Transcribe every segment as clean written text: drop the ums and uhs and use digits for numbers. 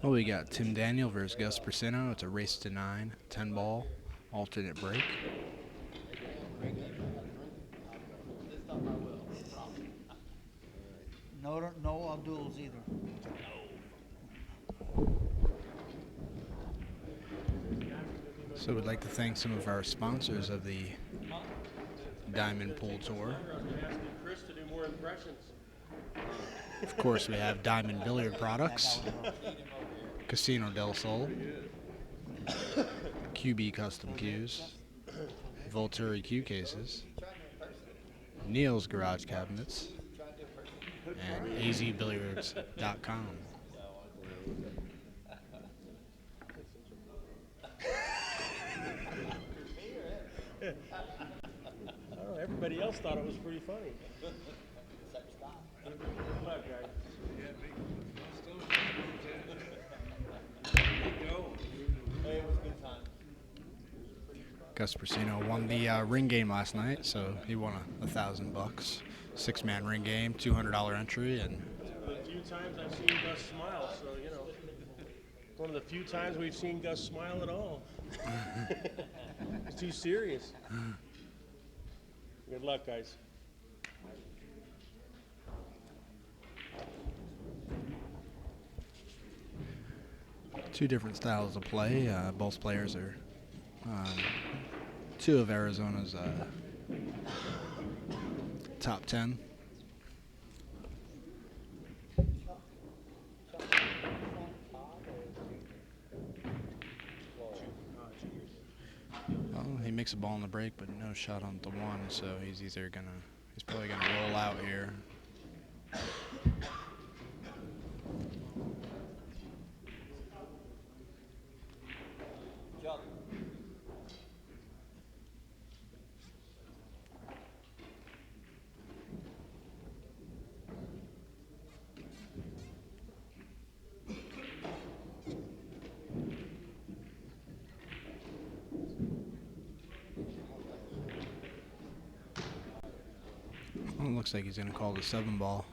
Well, we got Tim Daniel versus Gus Briseno. It's a race to 9, 10 ball, alternate break. No duels either. So we'd like to thank some of our sponsors of the Diamond Pool Tour. Of course, we have Diamond Billiard Products, Casino del Sol, QB Custom Cues, Volturi Q Cases, Neil's Garage Cabinets, and azbilliards.com. I don't know, everybody else thought it was pretty funny. Good luck, guys. Hey, it was a good time. Gus Briseno won the ring game last night, so he won $1,000. 6-man ring game, $200 entry, and The few times I've seen Gus smile, so you know, one of the few times we've seen Gus smile at all. It's too serious. Good luck, guys. two different styles of play. Both players are two of Arizona's top 10. Well, he makes a ball in the break, but no shot on the one, so he's probably gonna roll out here. Well, it looks like he's gonna call the 7 ball.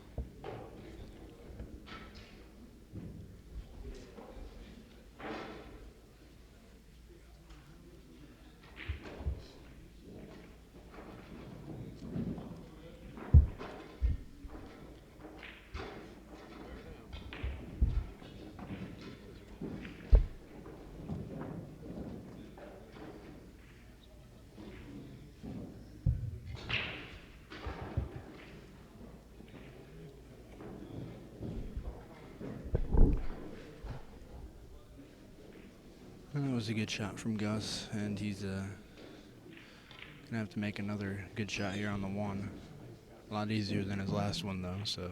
That was a good shot from Gus, and he's gonna have to make another good shot here on the 1. A lot easier than his last one, though, so.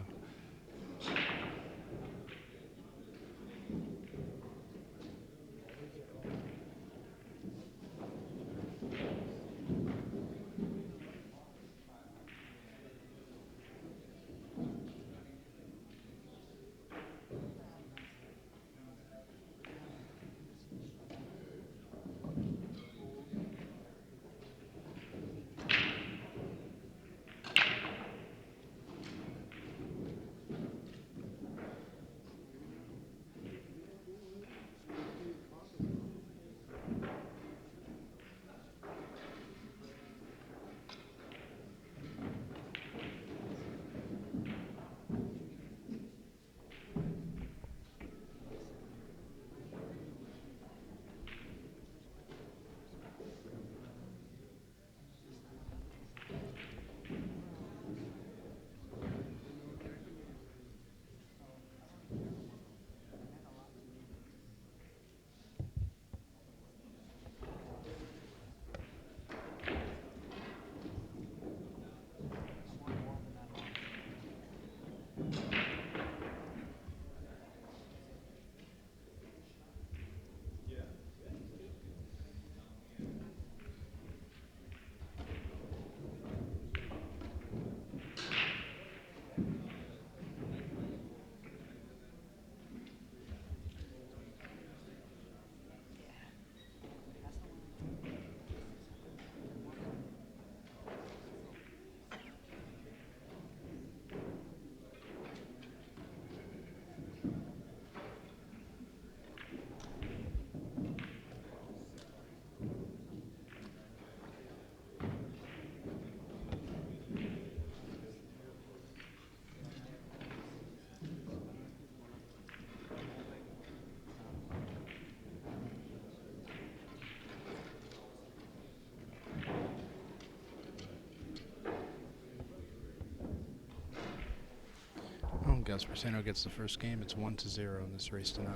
Gus Briseno gets the first game. It's 1-0 in this race to 9.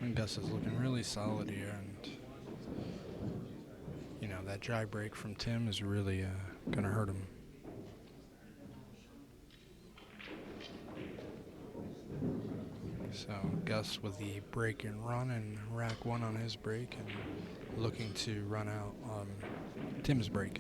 And Gus is looking really solid here, and that dry break from Tim is really gonna hurt him. So Gus with the break and run and rack 1 on his break, and looking to run out Tim's break.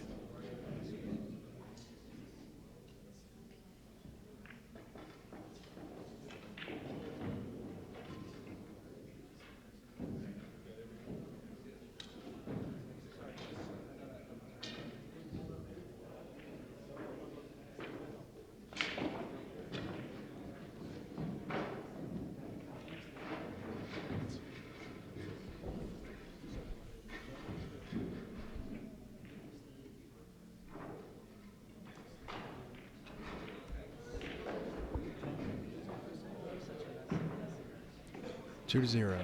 Two to 0.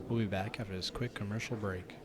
We'll be back after this quick commercial break.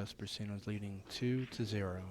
Gus Briseno's leading 2-0.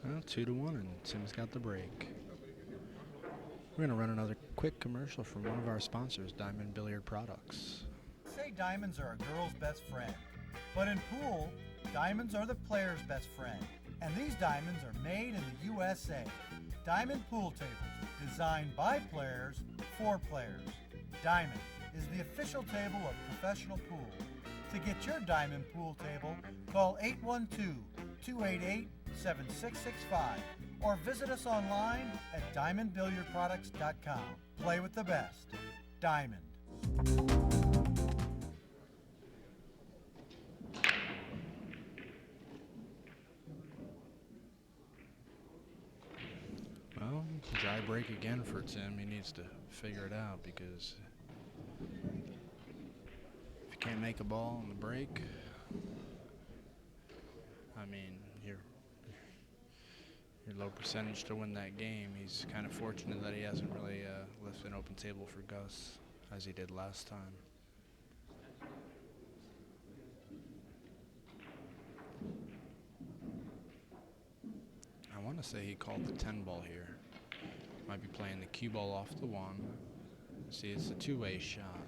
Well, 2-1, and Tim's got the break. We're going to run another quick commercial from one of our sponsors, Diamond Billiard Products. Say diamonds are a girl's best friend, but in pool, diamonds are the player's best friend. And these diamonds are made in the USA. Diamond pool tables, designed by players for players. Diamond is the official table of professional pool. To get your Diamond pool table, call 812-288-7665 or visit us online at diamondbilliardproducts.com. Play with the best. Diamond. Well, dry break again for Tim. He needs to figure it out because if you can't make a ball on the break, I mean, you're low percentage to win that game. He's kind of fortunate that he hasn't really lifted an open table for Gus as he did last time. I want to say he called the 10 ball here. Might be playing the cue ball off the 1. See, it's a two-way shot.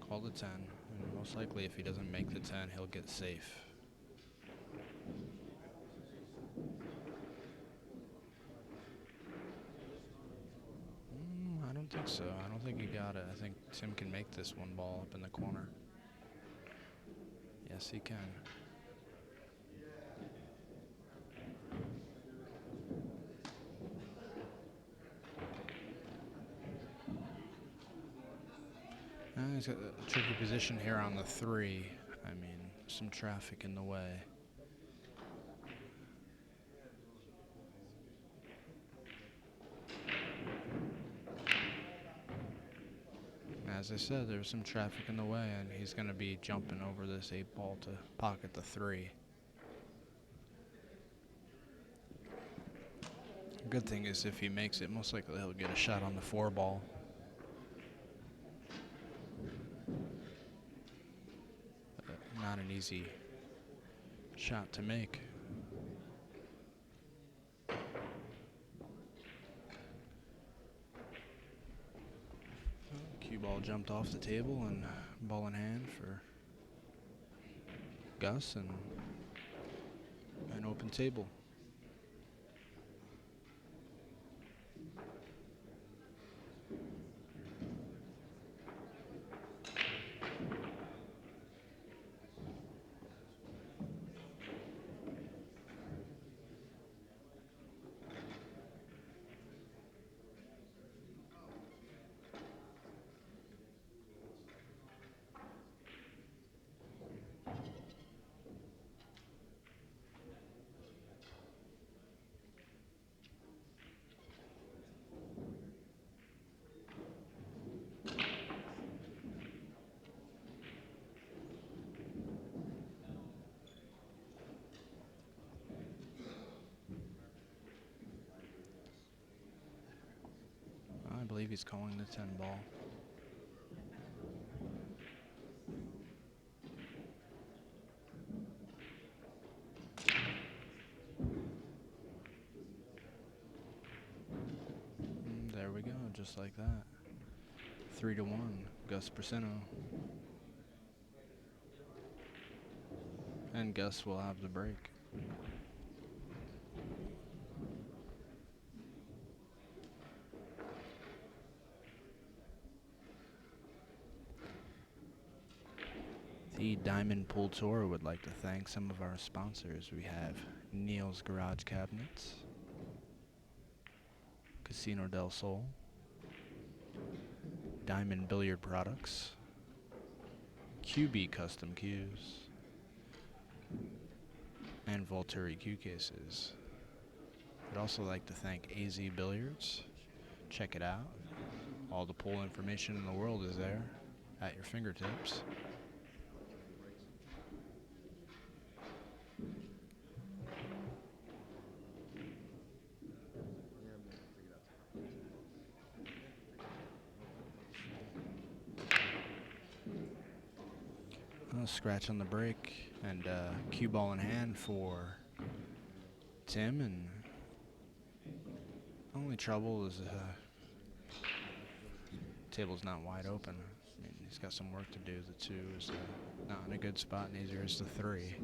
Call the 10, and most likely if he doesn't make the 10, he'll get safe. I don't think so. I don't think he got it. I think Tim can make this one ball up in the corner. Yes, he can. He's got a tricky position here on the 3. I mean, some traffic in the way. As I said, there's some traffic in the way, and he's going to be jumping over this 8 ball to pocket the 3. The good thing is if he makes it, most likely he'll get a shot on the 4 ball. Not an easy shot to make. jumped off the table and ball in hand for Gus and an open table. I believe he's calling the 10 ball. There we go, just like that. 3-1, Gus Briseno. And Gus will have the break. The Diamond Pool Tour would like to thank some of our sponsors. We have Neil's Garage Cabinets, Casino del Sol, Diamond Billiard Products, QB Custom Cues, and Volturi Cue Cases. I'd also like to thank AZ Billiards. Check it out. All the pool information in the world is there at your fingertips. Scratch on the break and cue ball in hand for Tim, and only trouble is table's not wide open. I mean, he's got some work to do. The 2 is not in a good spot, neither is the 3.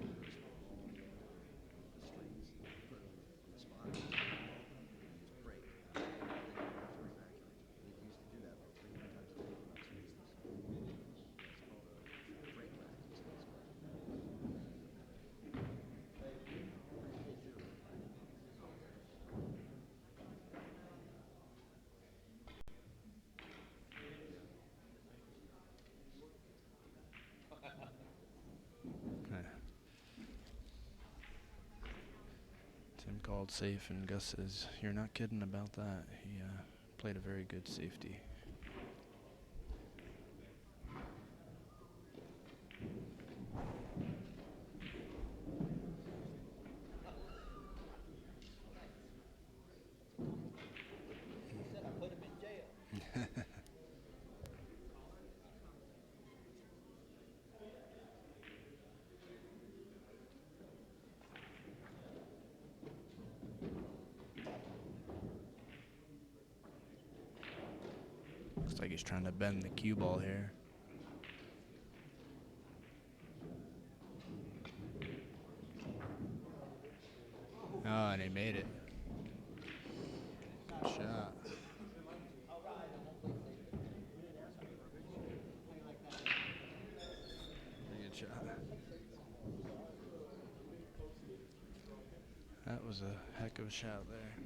Tim called safe, and Gus says, "You're not kidding about that." He played a very good safety. Looks like he's trying to bend the cue ball here. Oh, and he made it. Good shot. Pretty good shot. That was a heck of a shot there.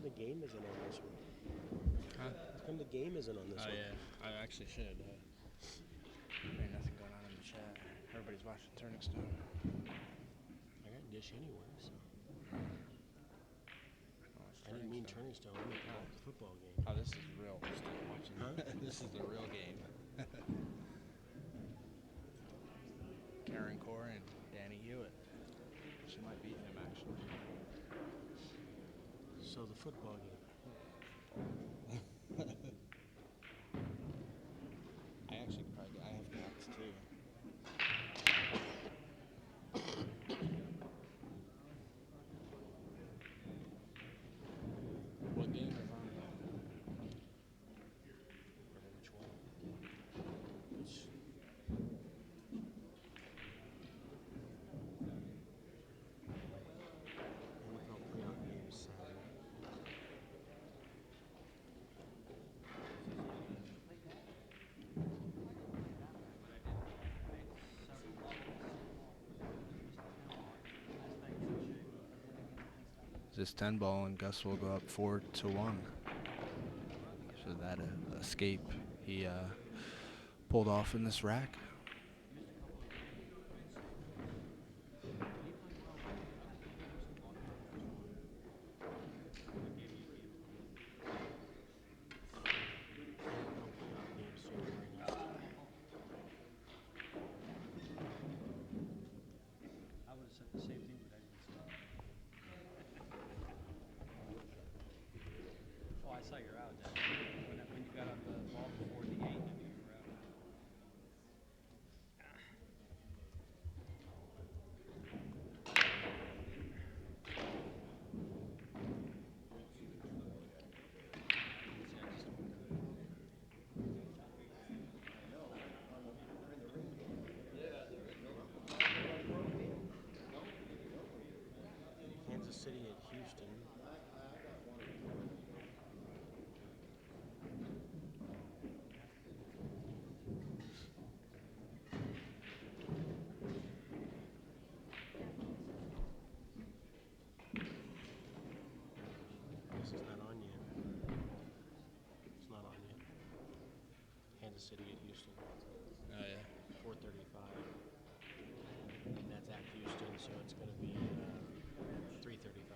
The game isn't on this one. Huh? How come the game isn't on this one? Oh yeah, I actually should. Ain't nothing going on in the chat. Everybody's watching Turning Stone. I got Dish anyway, so. Oh, I didn't mean Turning Stone. I meant the football game. Oh, this is real. Huh? This is the real game. So the football game. I actually probably I have cats too. What game is on? Remember which one? Which? NFL playoff game Saturday. This 10 ball and Gus will go up 4-1. So that escape he pulled off in this rack. I would have said the same thing, but I didn't stop. Oh, I saw you're out. When you got on the ball before the 8, I knew you were out. Kansas City at Houston. This is not on yet. It's not on yet. Kansas City at Houston. Oh yeah. 4:35. And that's at Houston, so it's going to be 3:35.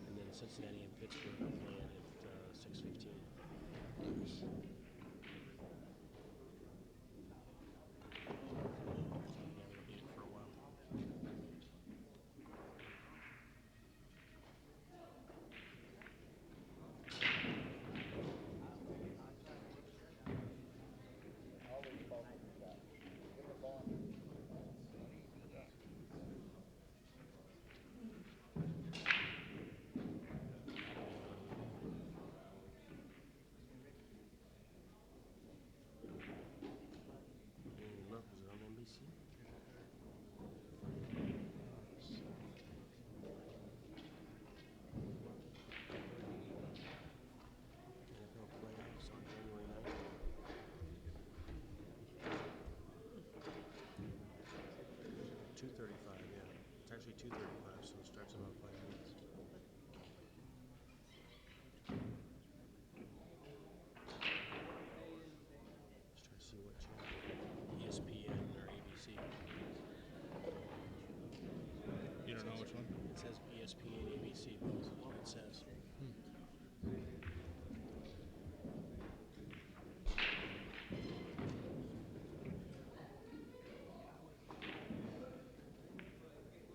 And then Cincinnati and Pittsburgh are playing at 6:15. Nice. Yeah, it'll be it for a while. Look, is it on NBC? NFL playoffs on January 9th. 2:35, yeah. It's actually 2:35, so it starts in about 5 minutes. Just trying to see what channel. ESPN or ABC. You don't know which one? It says ESPN, ABC, both is what it says.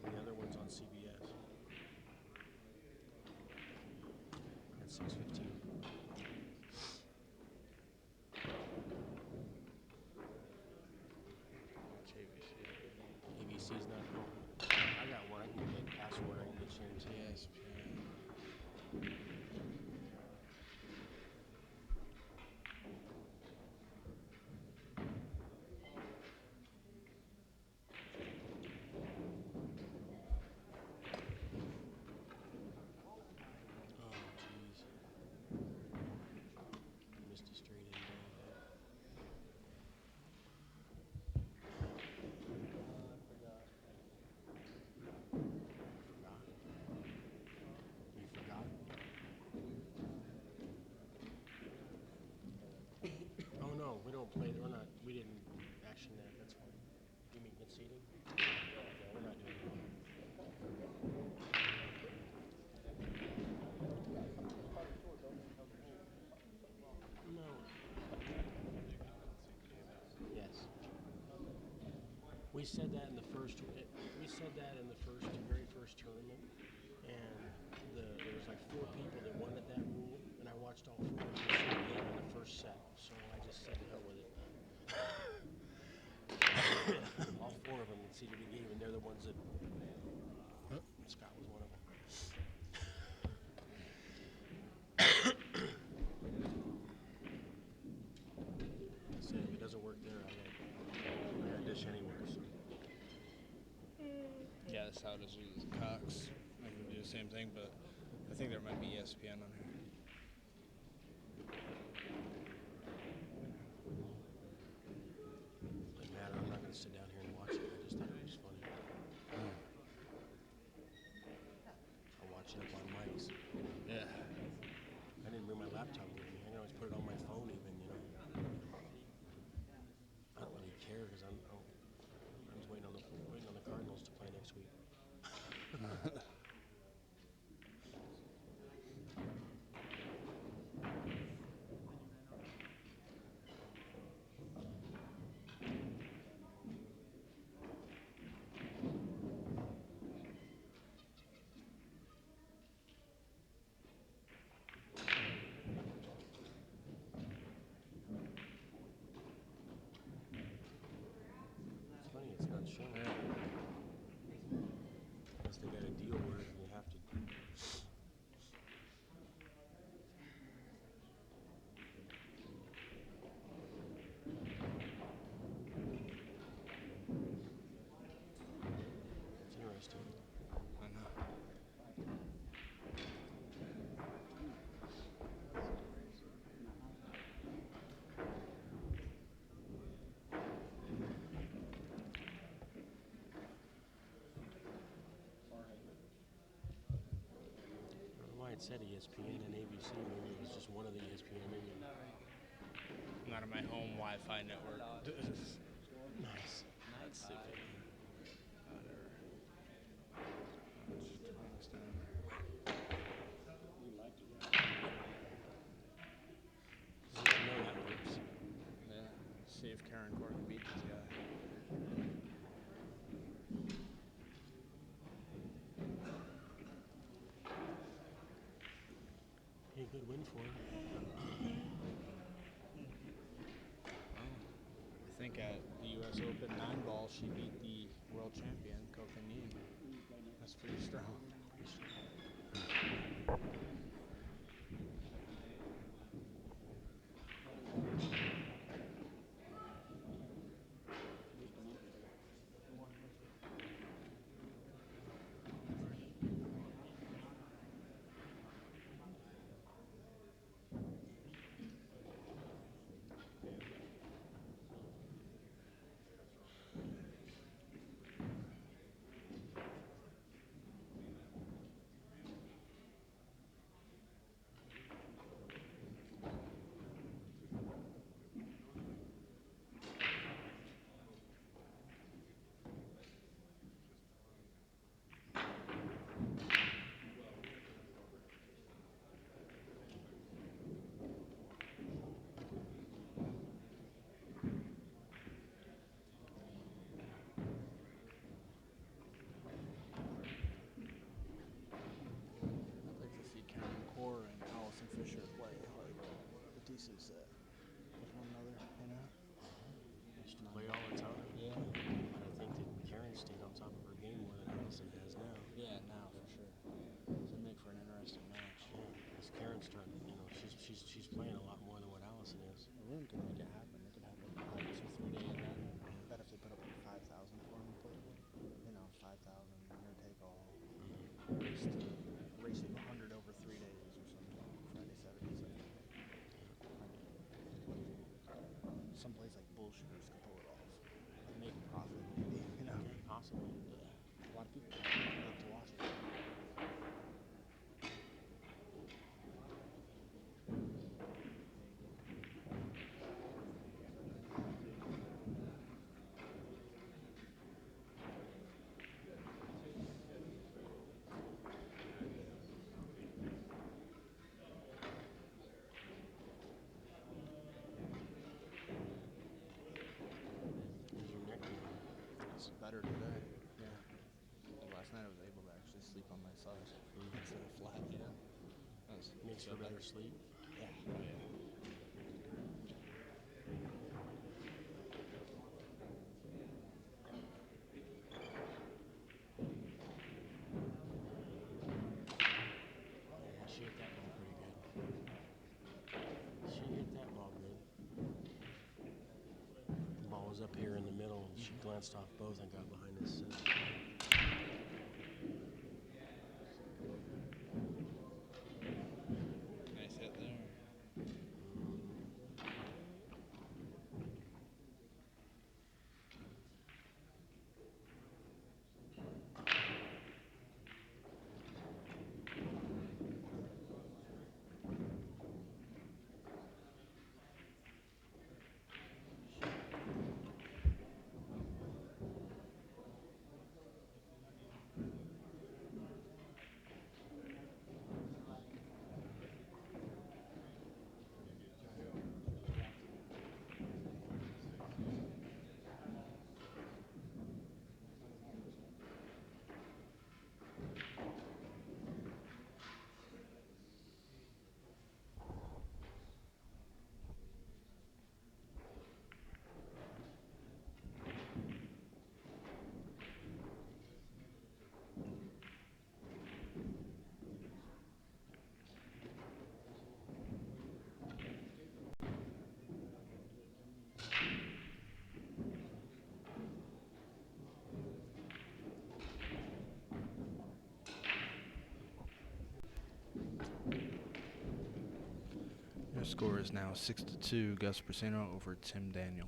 And the other one's on CBS. At 6:15. ABC's not home. I got one. I can get a password. I can get you into ESPN. Oh, jeez. We said that in the first. We said that in the very first tournament, and there was like 4 people that wanted that rule, and I watched all 4 of them see the game in the first set. So I just said, "Hell with it." All 4 of them conceded a game, and they're the ones that. Scott was one of them. I said if it doesn't work there, I got a dish anywhere. So. Yeah, that's how it is with Cox. I can do the same thing, but I think there might be ESPN on here. Like, man, I'm not going to sit down here and watch it. I just thought it was funny. I'll watch it up on mics. Yeah. I didn't bring my laptop with me. I can always put it on my phone even, you know. I don't really care because I'm just waiting on the Cardinals to play next week. It's funny, it's not showing. Unless they got a deal where you have to. It's interesting. I know. I don't know why it said ESPN and ABC. Maybe it was just one of the ESPN. Maybe. Not on my home Wi-Fi network. Nice. That's stupid. Whatever. Just turn this down. Doesn't know that works. Yeah. See if Karen Cork can beat this guy. Be a good win for him. I think at the U.S. Open 9-ball, she beat the world champion, Kokanin. That's pretty strong. I'd like to see Karen Corr and Allison Fisher play like a decent set with one another, you know? They used to play all the time. Yeah. But I think that Karen stayed on top of her game more than Allison has now. Yeah, now for sure. So make for an interesting match. Yeah, because Karen's starting, you know, she's playing a lot more than what Allison is. The room could make it happen. It could happen like 2-3 day event. I bet if they put up like 5,000 for him to play, you know, 5,000 winner take all. Race of 100 over 3 days or something. Friday, Saturday, Sunday. Someplace like Bullshitters could pull it off. Make a profit, maybe, you know. Possibly. Yeah. A lot of people love to watch it. How's your neck doing? It's better today. Yeah. Last night I was able to actually sleep on my side instead of flat. Yeah. Makes for better sleep. Yeah. Oh, yeah. Yeah, she hit that ball pretty good. She hit that ball good. The ball was up here in the middle, and she glanced off both and got behind his set. Nice hit there. Your score is now 6-2. Gus Briseno over Tim Daniel.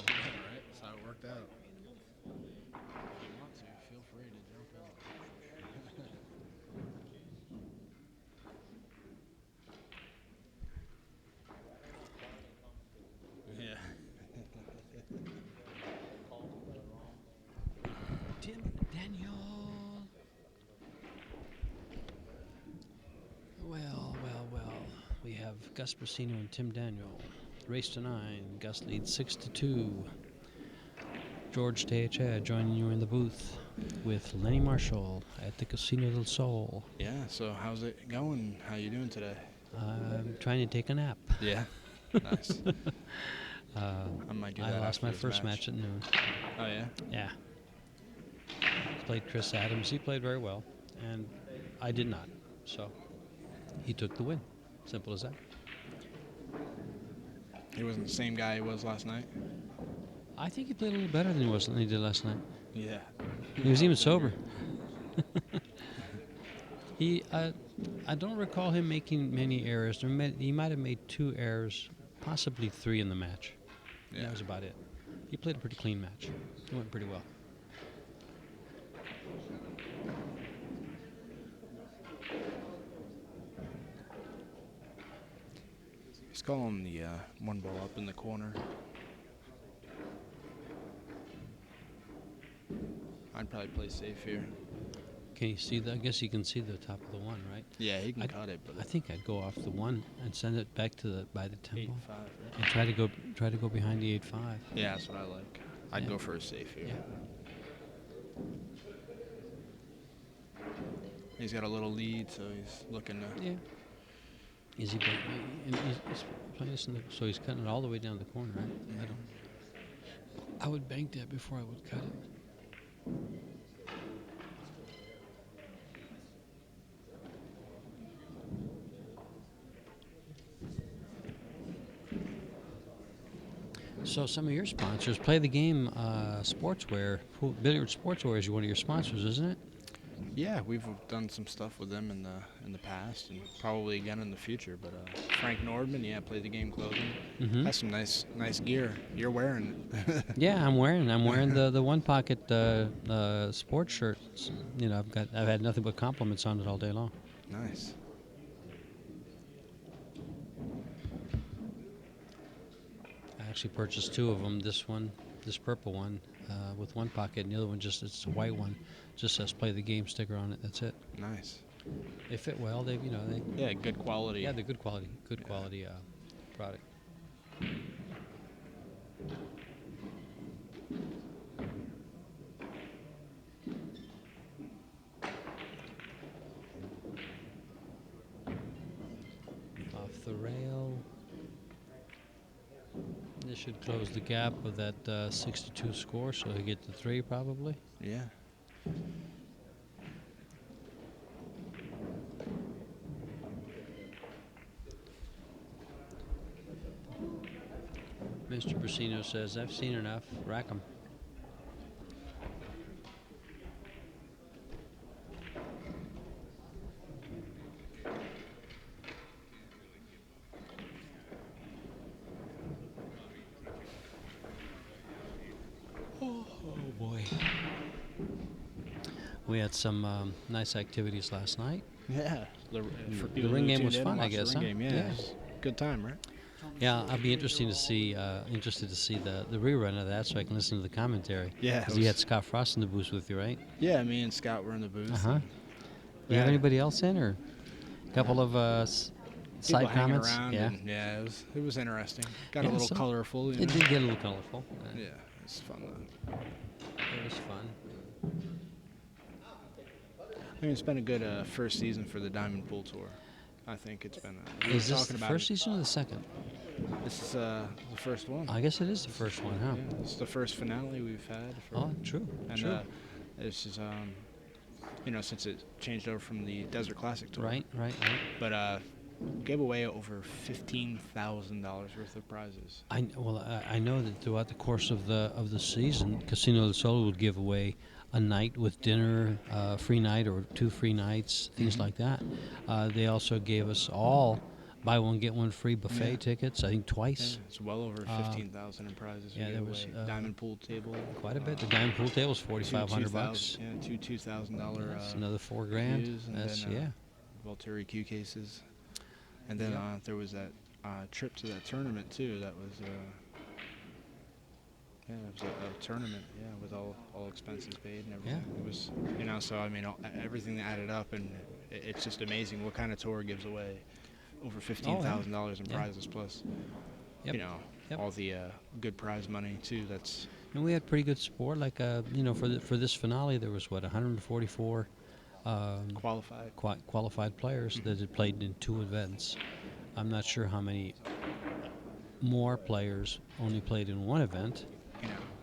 Alright, that's how it worked out. If you want to, feel free to jump in. Yeah. Tim Daniel. Well. We have Gus Briseno and Tim Daniel. Race to 9. Gus leads 6-2. George Tejeda joining you in the booth with Lenny Marshall at the Casino del Sol. Yeah, so how's it going? How you doing today? I'm trying to take a nap. Yeah. Nice. I might do that I lost after my this first match at noon. Oh, yeah? Yeah. Played Chris Adams. He played very well, and I did not. So he took the win. Simple as that. He wasn't the same guy he was last night? I think he played a little better than he did last night. Yeah. He was even sober. I don't recall him making many errors. He might have made 2 errors, possibly 3 in the match. Yeah. That was about it. He played a pretty clean match. It went pretty well. He's calling the one ball up in the corner. I'd probably play safe here. Can you see that? I guess you can see the top of the 1, right? Yeah, he can cut it, but I think I'd go off the 1 and send it back to by the 10 ball. 8-5, right? And try to go behind the 8-5. Yeah, that's what I like. I'd Yeah. go for a safe here. Yeah. He's got a little lead, so he's looking to. Yeah. Is he playing? He's playing this so he's cutting it all the way down the corner, right? I would bank that before I would cut it. So some of your sponsors play the game. Sportswear, Billiard Sportswear is one of your sponsors, isn't it? Yeah, we've done some stuff with them in the past, and probably again in the future. But Frank Nordman, yeah, Play the Game clothing. Has some nice gear. You're wearing it. Yeah, I'm wearing the one pocket sports shirts. You know, I've had nothing but compliments on it all day long. Nice. I actually purchased two of them. This purple one with one pocket, and the other one it's a white one. Just says "Play the Game" sticker on it. That's it. Nice. They fit well. They Yeah, good quality. Yeah, they're good quality. Good quality product. Off the rail. This should close the gap of that 62 score, so he'll get the 3 probably. Yeah. Mr. Briseno says, "I've seen enough. Rack 'em." Oh boy. We had some nice activities last night. Yeah. The ring game was fun, I guess. The Huh? ring game, yeah. Good time, right? Yeah, I'll be interested to see the rerun of that, so I can listen to the commentary. Yeah. Because you had Scott Frost in the booth with you, right? Yeah, me and Scott were in the booth. Uh huh. You have anybody else in, or a couple of side People hanging comments? around, Yeah. and yeah, it was interesting. Got a Yeah, little so colorful. You It know? did get a little colorful. Yeah, it's fun though. It was fun. I mean, it's been a good first season for the Diamond Pool Tour. I think it's been. Is this talking the about first season or the second? This is the first one. I guess it is the first one, huh? Yeah, this is the first finale we've had. Oh, true. And true. this is since it changed over from the Desert Classic Tour. Right. But gave away over $15,000 worth of prizes. I know that throughout the course of the season, Casino del Sol would give away a night with dinner, free night or 2 free nights, things like that. They also gave us all buy one get one free buffet tickets. I think twice. Yeah, it's well over 15,000 in prizes. Yeah, there was Diamond Pool Table. Quite a bit. The Diamond Pool table was $4,500. Yeah, two $2,000. That's another $4,000. Views, and That's then, Volturi Q cases. And then there was that trip to that tournament too. That was it was a tournament. Yeah, with all expenses paid and everything. Yeah. It was so I mean everything added up, and it's just amazing what kind of tour gives away over $15,000 in prizes plus all the good prize money too. That's and we had pretty good sport. Like for this finale, there was 144 qualified players that had played in 2 events. I'm not sure how many more players only played in 1 event.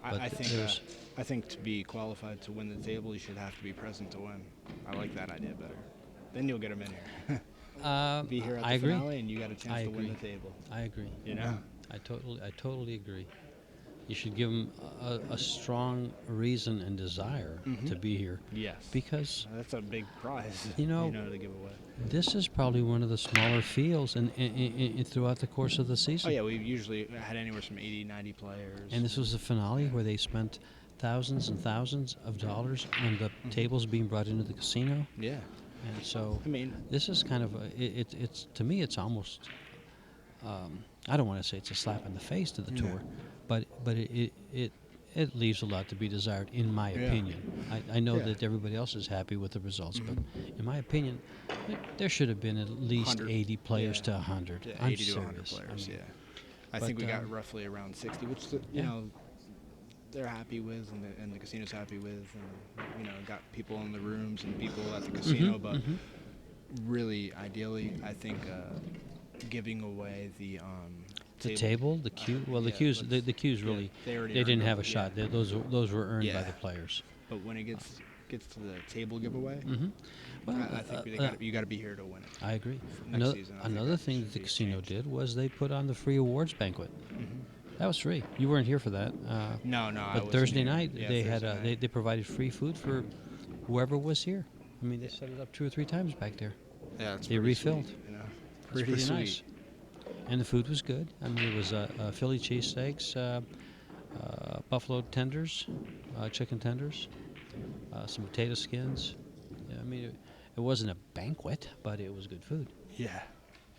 I think to be qualified to win the table, you should have to be present to win. I like that idea better. Then you'll get them in here. Be here at the finale, and you got a chance to win the table. I agree. I totally agree. You should give them a strong reason and desire to be here. Yes. Because that's a big prize. To give away. This is probably one of the smaller fields in throughout the course of the season. Oh yeah, we've usually had anywhere from 80, 90 players. And this was the finale where they spent thousands and thousands of dollars on the tables being brought into the casino. Yeah. And so I mean, this is kind of it's to me it's almost I don't want to say it's a slap in the face to the tour, but it leaves a lot to be desired in my opinion. I know that everybody else is happy with the results, but in my opinion, there should have been at least 80 players to 100. Yeah, I'm 80 to 100 serious. players. I think we got roughly around 60, which they're happy with, and the casino's happy with, and got people in the rooms and people at the casino. But really, ideally, I think giving away the table, the queue. Well, the queues really they already they didn't earned have a it, shot. yeah. Those were earned by Yeah. the players. But when it gets to the table giveaway, Well, I think you got to be here to win it. I agree. Next Another, season, I think another that thing should that the be casino changed. did was they put on the free awards banquet. That was free. You weren't here for that. No, I But wasn't Thursday here. night Yeah, they had Thursday night. they provided free food for whoever was here. I mean, they set it up 2 or 3 times back there. Yeah, it's they pretty refilled. Sweet, It's pretty pretty sweet. nice. And the food was good. I mean, it was Philly cheesesteaks, buffalo tenders, chicken tenders, some potato skins. Yeah, I mean, it wasn't a banquet, but it was good food. Yeah,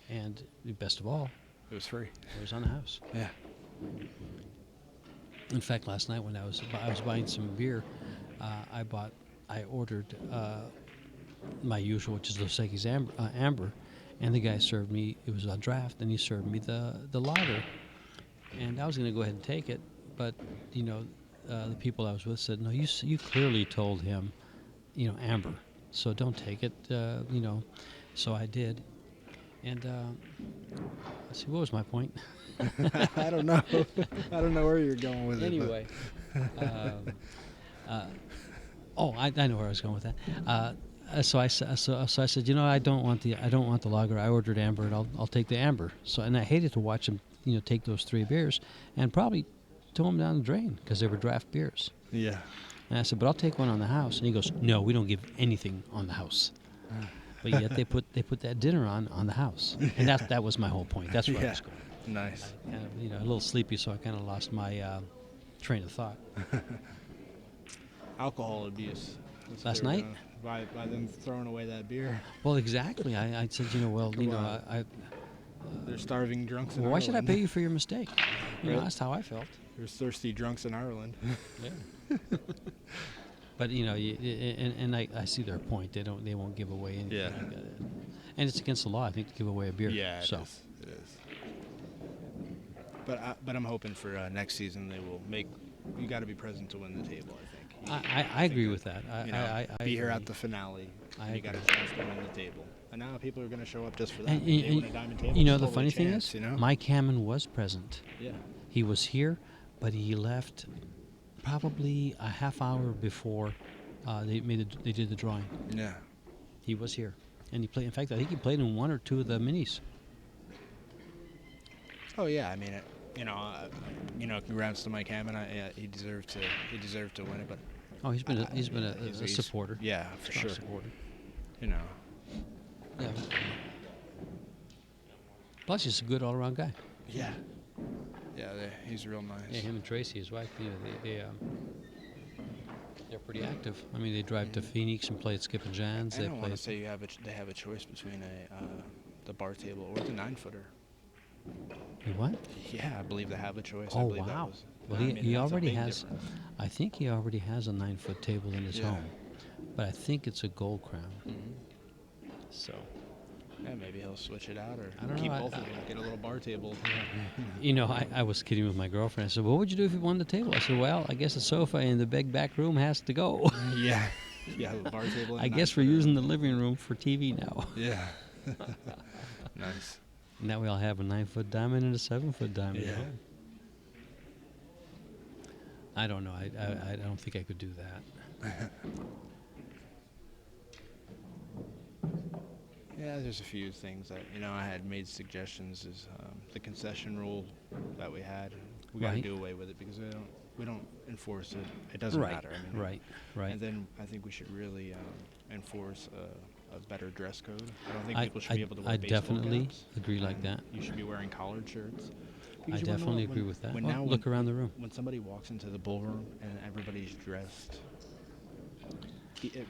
And best of all, it was free. it was on the house. Yeah. In fact, last night when I was buying some beer, I ordered my usual, which is Dos Equis Amber, and the guy served me. It was a draft, and he served me the lager, and I was going to go ahead and take it, but the people I was with said, no, you clearly told him, amber, so don't take it, So I did, and let's see, what was my point? I don't know. I don't know where you're going with Anyway, I know where I was going with that. So I said, I don't want the lager. I ordered amber, and I'll take the amber. And I hated to watch him, take those 3 beers and probably throw them down the drain because they were draft beers. it. Yeah. And I said, but I'll take one on the house. And he goes, no, we don't give anything on the house. But yet they put that dinner on the house, and that was my whole point. That's where I was going. Nice. Kind of, a little sleepy, so I kind of lost my train of thought. Alcohol abuse. That's what Last they were night? doing by them throwing away that beer. Well, exactly. I said, Come on. They're starving drunks in why should I Ireland. pay you for your mistake? Right. That's how I felt. There's thirsty drunks in Ireland. Yeah. But I see their point. They won't give away anything. Yeah. And it's against the law, I think, to give away a beer. Yeah, it so. is. It is. But I'm hoping for next season they will make. You got to be present to win the table. I think. I agree with that. I Be here agree. at the finale. I You got a agree. chance to win the table. And now people are going to show up just for that. And, They win a diamond table. it's the totally funny thing chance, is, you know? Mike Hammond was present. Yeah. He was here, but he left probably a half hour before they did the drawing. Yeah. He was here, and he played. In fact, I think he played in 1 or 2 of the minis. Oh yeah. I mean, congrats to Mike Hammond. He deserved to win it, but Oh, he's been a he's- supporter. Yeah, for Strong sure. supporter. Yeah. Plus, he's a good all-around guy. Yeah. Yeah, he's real nice. Yeah, him and Tracy, his wife, they're pretty active. I mean, they drive to Phoenix and play at Skip and Jan's. I They don't want play. to say they have a choice between the bar table or the 9-footer. What? Yeah, I believe they have a choice. I Oh, believe wow. That was, Well, I he mean, that's a already big has. difference. I think he already has a 9-foot table in his Yeah. home, but I think it's a gold crown. Mhm. So, Yeah, maybe he'll switch it out or I don't keep know, both of them. Get a little bar table. I was kidding with my girlfriend. I said, "What would you do if you won the table?" I said, "Well, I guess the sofa in the big back room has to go. Yeah. Yeah, the bar table. And I guess we're 9-footer. using the living room for TV now." Yeah. Nice. Now we all have a 9-foot diamond and a 7-foot diamond. Yeah. I don't know. I don't think I could do that. Yeah, there's a few things that I had made suggestions. Is the concession rule that we had. We got to Right. do away with it because we don't enforce it. It doesn't matter. I mean, Right. And then I think we should really enforce a better dress code. I don't think people should be able to wear I baseball definitely caps. agree like And that. You should be wearing collared shirts. I Because you wanna know definitely what, agree with that. When Well, now look when, around the room. when somebody walks into the ballroom and everybody's dressed,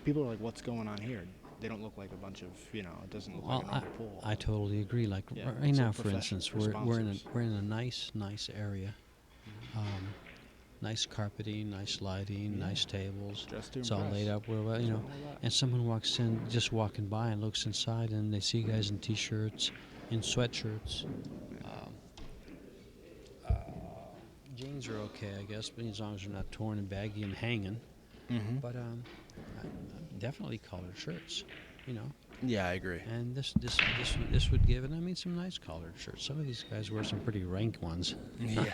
people are like, "What's going on here?" They don't look like a bunch of, it doesn't look Well, like a normal pool. I totally agree. Like Yeah, right so now, for professional instance, we're in sponsors. a nice area. Nice carpeting, nice lighting, Yeah. nice tables. Dressed to It's all impress. laid up where, All that. and someone walks in, just walking by and looks inside, and they see guys in t-shirts, in sweatshirts, jeans are okay, I guess, but as long as they're not torn and baggy and hanging. Mm-hmm. But definitely colored shirts, you know. Yeah, I agree. And this would give it. I mean, some nice collared shirts. Some of these guys wear some pretty rank ones. Yeah.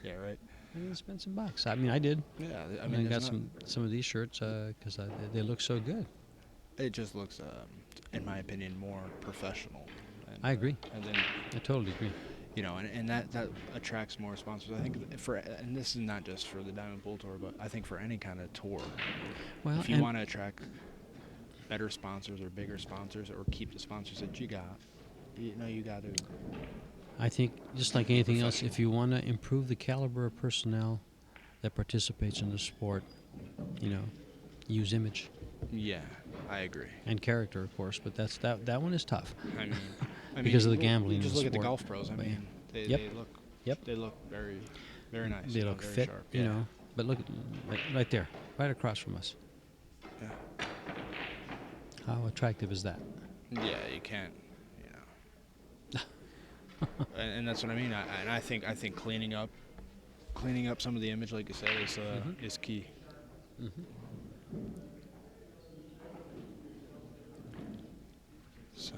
Yeah, right. I mean, spend some bucks. I mean, I did. Yeah, I I mean, mean, I got there's not- some of these shirts because they look so good. it just looks, in my opinion, more professional. And, I agree. And then, I totally agree. you know, and that attracts more sponsors. I think and this is not just for the Diamond Pool Tour, but I think for any kind of tour, Well, if you and want to attract better sponsors or bigger sponsors or keep the sponsors that you got, you know, you got to. I think just like anything else, if you want to improve the caliber of personnel that participates in the sport, you know, use image Yeah, I agree. and character, of course. But that one is tough. I mean, Because of the you gambling Just in the look at the sport. golf pros. I But mean, they, Yep. they look. Yep. They look very, very nice. They you know, look very fit, sharp. you Yeah. know. But look, right there, right across from us. Yeah. How attractive is that? Yeah, you can't. You know. and that's what I mean. I think cleaning up some of the image, like you said, is key. So,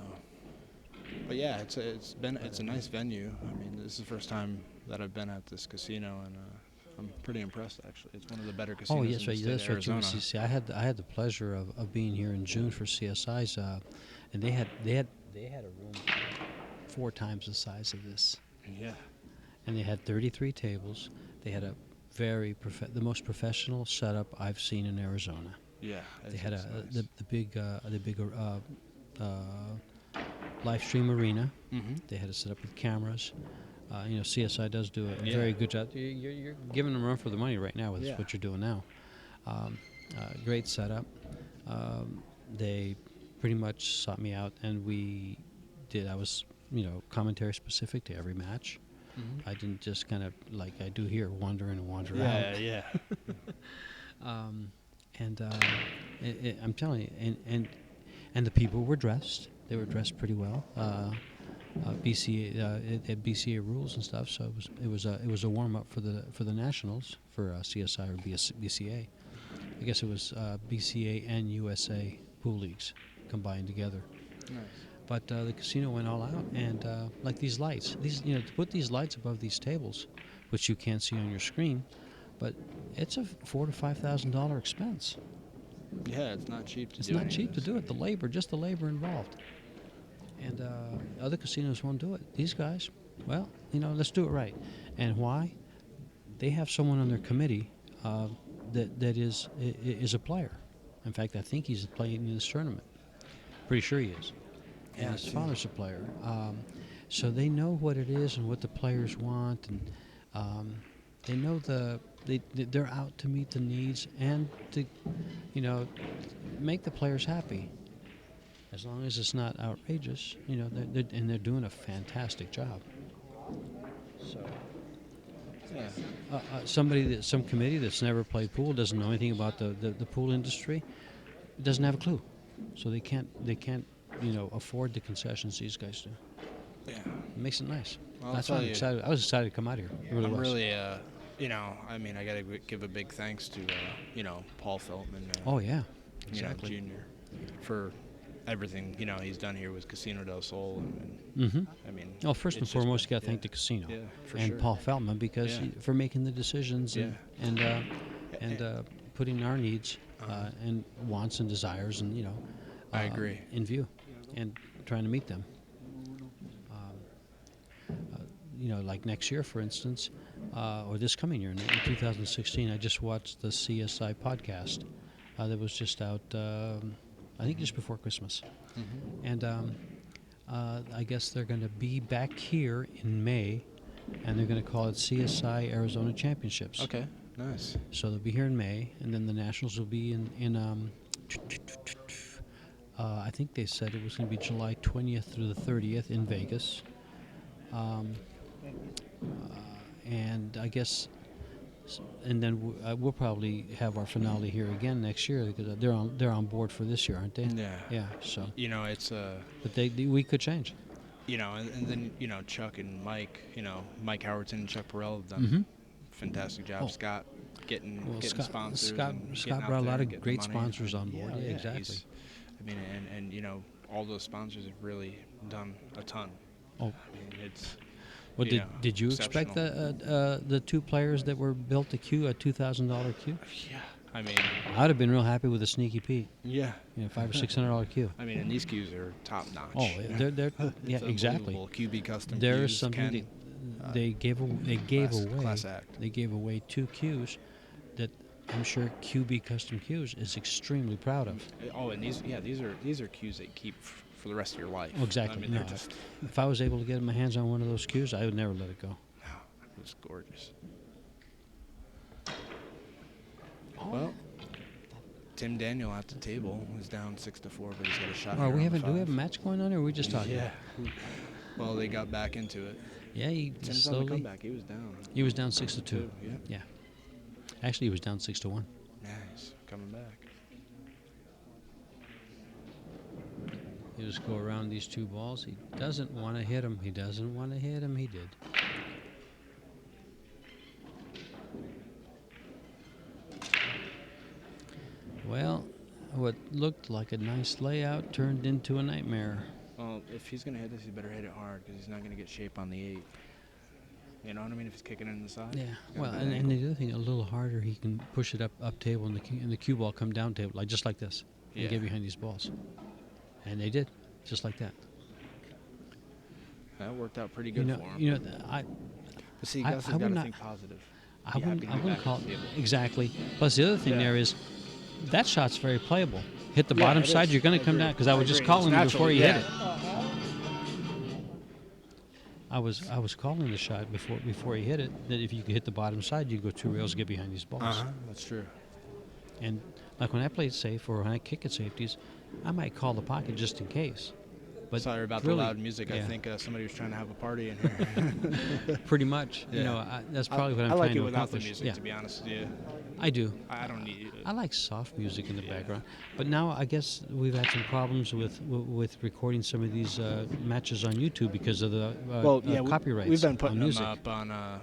but yeah, it's a nice venue. I mean, this is the first time that I've been at this casino, and I'm pretty impressed actually. It's one of the better casinos Oh, in yes, the right. state That's of right. You Arizona. were- see, I had the pleasure of being here in June for CSI's, and they had a room 4 times the size of this, Yeah. and they had 33 tables. They had a the most professional setup I've seen in Arizona. Yeah. They had it's nice. the big live stream arena. Mm-hmm. They had it set up with cameras. You know, CSI does do a Yeah. very good job. You're giving them a run for the money right now with Yeah. what you're doing now. Great setup. They pretty much sought me out, and I was, you know, commentary specific to every match. Mm-hmm. I didn't just kind of like I do here, wander in and wander Yeah, out. yeah. I'm telling you, and the people were dressed. They were dressed pretty well. At BCA rules and stuff. So it was a warm up for the nationals for CSI or BCA. I guess it was BCA and USA pool leagues combined together. Nice. But the casino went all out, and like these lights, to put these lights above these tables, which you can't see on your screen, but it's a $4,000 to $5,000 expense. Yeah, it's not cheap to It's do. not any of cheap to this. do it. Just the labor involved. And other casinos won't do it. These guys, well, you know, let's do it right. And why? They have someone on their committee that is a player. In fact, I think he's playing in this tournament. Pretty sure he is. And Yeah, his too. father's a player. So they know what it is and what the players want, and they know they're out to meet the needs and to, you know, make the players happy. As long as it's not outrageous, you know, they're doing a fantastic job. So, Yeah. some committee that's never played pool, doesn't know anything about the pool industry, doesn't have a clue. So they can't you know, afford the concessions these guys do. Yeah. It makes it nice. Well, I'll That's why tell I'm you. excited. I was excited to come out here. I really I'm was. really, you know, I mean, I gotta give a big thanks to, you know, Paul Feldman. Oh yeah, you know, exactly. Junior, for everything, you know, he's done here with Casino del Sol, and Mm-hmm. I mean. Well, first and it's just foremost, you been- got to thank the casino Yeah, for and sure. Paul Feldman because Yeah. for making the decisions and putting our needs and wants and desires and, you know, I agree. in view and trying to meet them. You know, like next year, for instance, or this coming year in 2016, I just watched the CSI podcast that was just out, I think just before Christmas. Mm-hmm. And I guess they're going to be back here in May, and they're going to call it CSI Arizona Championships. Okay, nice. So they'll be here in May, and then the Nationals will be in I think they said it was going to be July 20th through the 30th in Vegas. And I guess, and then we'll probably have our finale here again next year because they're on board for this year, aren't they? Yeah. Yeah. So, You know, it's but we could change. and then Chuck and Mike, Mike Howardson and Chuck Perrell have done Mhm. fantastic job. Oh. Scott getting Well, sponsors. Scott and Scott getting out brought a there lot and of getting the great money. sponsors on board. Yeah, exactly. I mean, and all those sponsors have really done a ton. Oh, I mean, it's well, did you expect exceptional. the two players that were built a $2,000 cue? Yeah, I mean, I'd have been real happy with a sneaky Pete. yeah. $500 or $600 cue. I mean, and these cues are top notch. Oh, they're yeah, It's exactly. unbelievable. QB custom There cues. is something Ken, they gave away. class act. They gave away 2 cues that I'm sure QB Custom Cues is extremely proud of. Oh, and these are cues that you keep for the rest of your life. Oh, exactly. I mean, No, they're just if I was able to get my hands on one of those cues, I would never let it go. it was gorgeous. Oh. Well, Tim Daniel at the table is down 6-4, but he's got a shot. Are here we on the do we have a 5. match going on, or are we just talking? Yeah. Well, they got back into it. Yeah, he Tim's on the slowly. comeback. He was down. He was down 6-2. Yeah. Yeah. Actually, he was down 6-1. Nice. Coming back. He'll just go around these 2 balls. He doesn't want to hit him. He doesn't want to hit him. He did. Well, what looked like a nice layout turned into a nightmare. Well, if he's going to hit this, he better hit it hard because he's not going to get shape on the 8. You know what I mean? If he's kicking it in the side. Yeah. He's got Well, a bad and angle. the other thing, a little harder, he can push it up table, and the cue ball come down table, like just like this, and Yeah. get behind these balls. And they did, just like that. That worked out pretty good for him. But see, I Gus has would got to not- think positive. I Be happy wouldn't, to I be wouldn't back call at the table. exactly. Plus, the other thing Yeah. there is that shot's very playable. Hit the Yeah, bottom it side, is. you're going I to come agree. down because I was just agree. calling It's him before he natural, hit it. I was calling the shot before he hit it that if you could hit the bottom side, you go 2 rails, get behind these balls. That's true. And like when I play safe or when I kick at safeties, I might call the pocket just in case. But Sorry about really, the loud music. I yeah. think somebody was trying to have a party in here. Pretty much. Yeah. That's probably what I'm I like trying it to without the accomplish. music, Yeah, to be honest with you. I do. I don't need it. I like soft music in the Yeah. background, but now I guess we've had some problems with recording some of these matches on YouTube because of the copyrights. We've been putting on them music. up on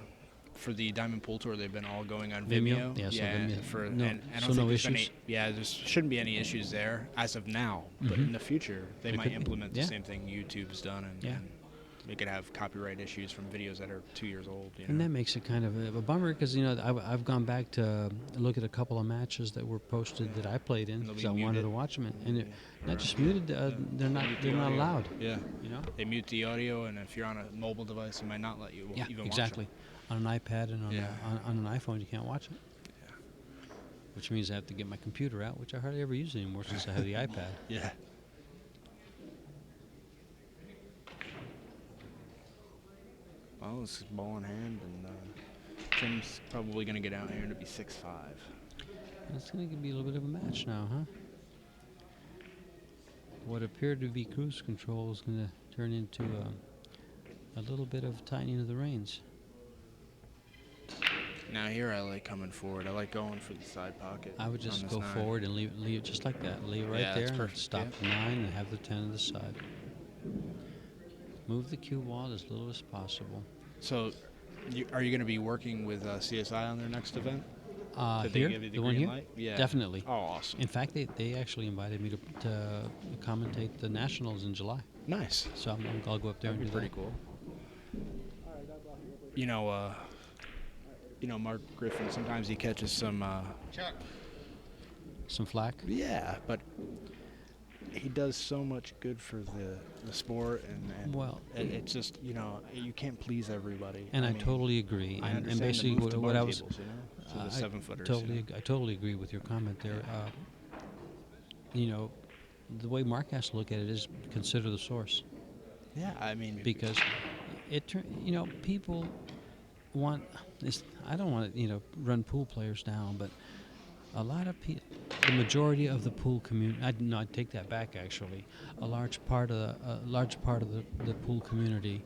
for the Diamond Pool Tour. They've been all going on Vimeo? Vimeo. Yeah, so Vimeo. For No, and I so don't think no there's issues? there shouldn't be any issues there as of now. But Mhm. in the future, they There might could be, implement the yeah. same thing YouTube's done, and, Yeah. and they could have copyright issues from videos that are 2 years old. And that makes it kind of a bummer because I've gone back to look at a couple of matches that were posted that I played in And they'll because be I wanted muted. to watch them, and they're not just muted. They're not audio. allowed. Yeah. You know. They mute the audio, and if you're on a mobile device, they might not let you Yeah, even exactly. watch On an iPad and Yeah. on an iPhone, you can't watch it. Yeah. Which means I have to get my computer out, which I hardly ever use anymore since I have the iPad. them. Yeah. Well, this is ball in hand, and Tim's probably going to get out here and it'll be 6-5. It's going to be a little bit of a match now, huh? What appeared to be cruise control is going to turn into a little bit of tightening of the reins. Now here I like coming forward. I like going for the side pocket. I would on just this go 9. forward and leave it just like that. Leave it right Yeah, there that's and perfect, stop yeah. the 9 and have the 10 on the side. Move the cue ball as little as possible. So, are you going to be working with CSI on their next event? Did Here, they give you the one green here? light? Yeah. Definitely. Oh, awesome. In fact, they actually invited me to commentate the Nationals in July. Nice. So I'll go up there That'd and be do pretty cool. Mark Griffin, sometimes he catches some, some flack. yeah, but he does so much good for the sport, and Well- it's just, you can't please everybody. And I mean, totally agree. I And understand basically the move to what bar I was tables, to the I 7-footers. I totally agree with your comment there. The way Mark has to look at it is consider the source, Yeah, I mean, because people want this. I don't want to run pool players down, but a lot of people, the majority of the pool community. I take that back. Actually, a large part of the pool community,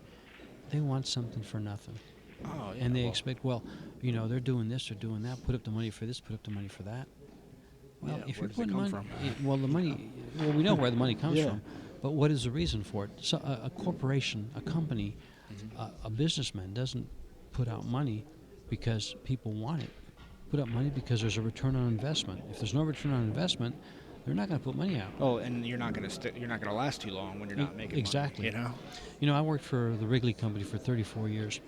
they want something for nothing. oh, yeah, And they well, expect, they're doing this, they're doing that, put up the money for this, put up the money for that. Well, Yeah, if where you're does it putting come money, from? the money, we know where the money comes Yeah. from, But what is the reason for it? So a corporation, a company, a businessman doesn't put out money because people want it. Put out money because there's a return on investment. If there's no return on investment, they're not going to put money out. Oh, and you're not going to you're not going to last too long when you're not making Exactly. money, you know? You know, I worked for the Wrigley Company for 34 years,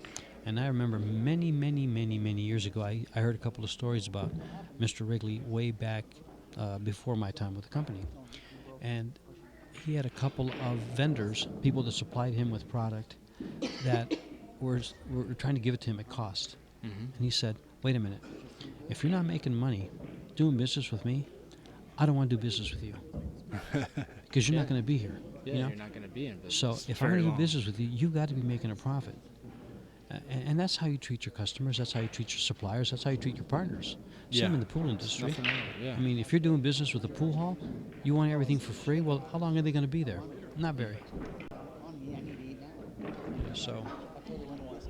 and I remember many years ago, I heard a couple of stories about Mr. Wrigley way back before my time with the company. And he had a couple of vendors, people that supplied him with product, that were trying to give it to him at cost. And he said, wait a minute, if you're not making money doing business with me, I don't want to do business with you. Because you're not going to be here. Yeah, you know? you're not going to be in business. So if I'm going to do business with you, you've got to be making a profit. And that's how you treat your customers. That's how you treat your suppliers. That's how you treat your partners. Yeah. Same in the pool industry. Nothing wrong with it, yeah. I mean, if you're doing business with a pool hall, you want everything for free. Well, how long are they going to be there? Not very. So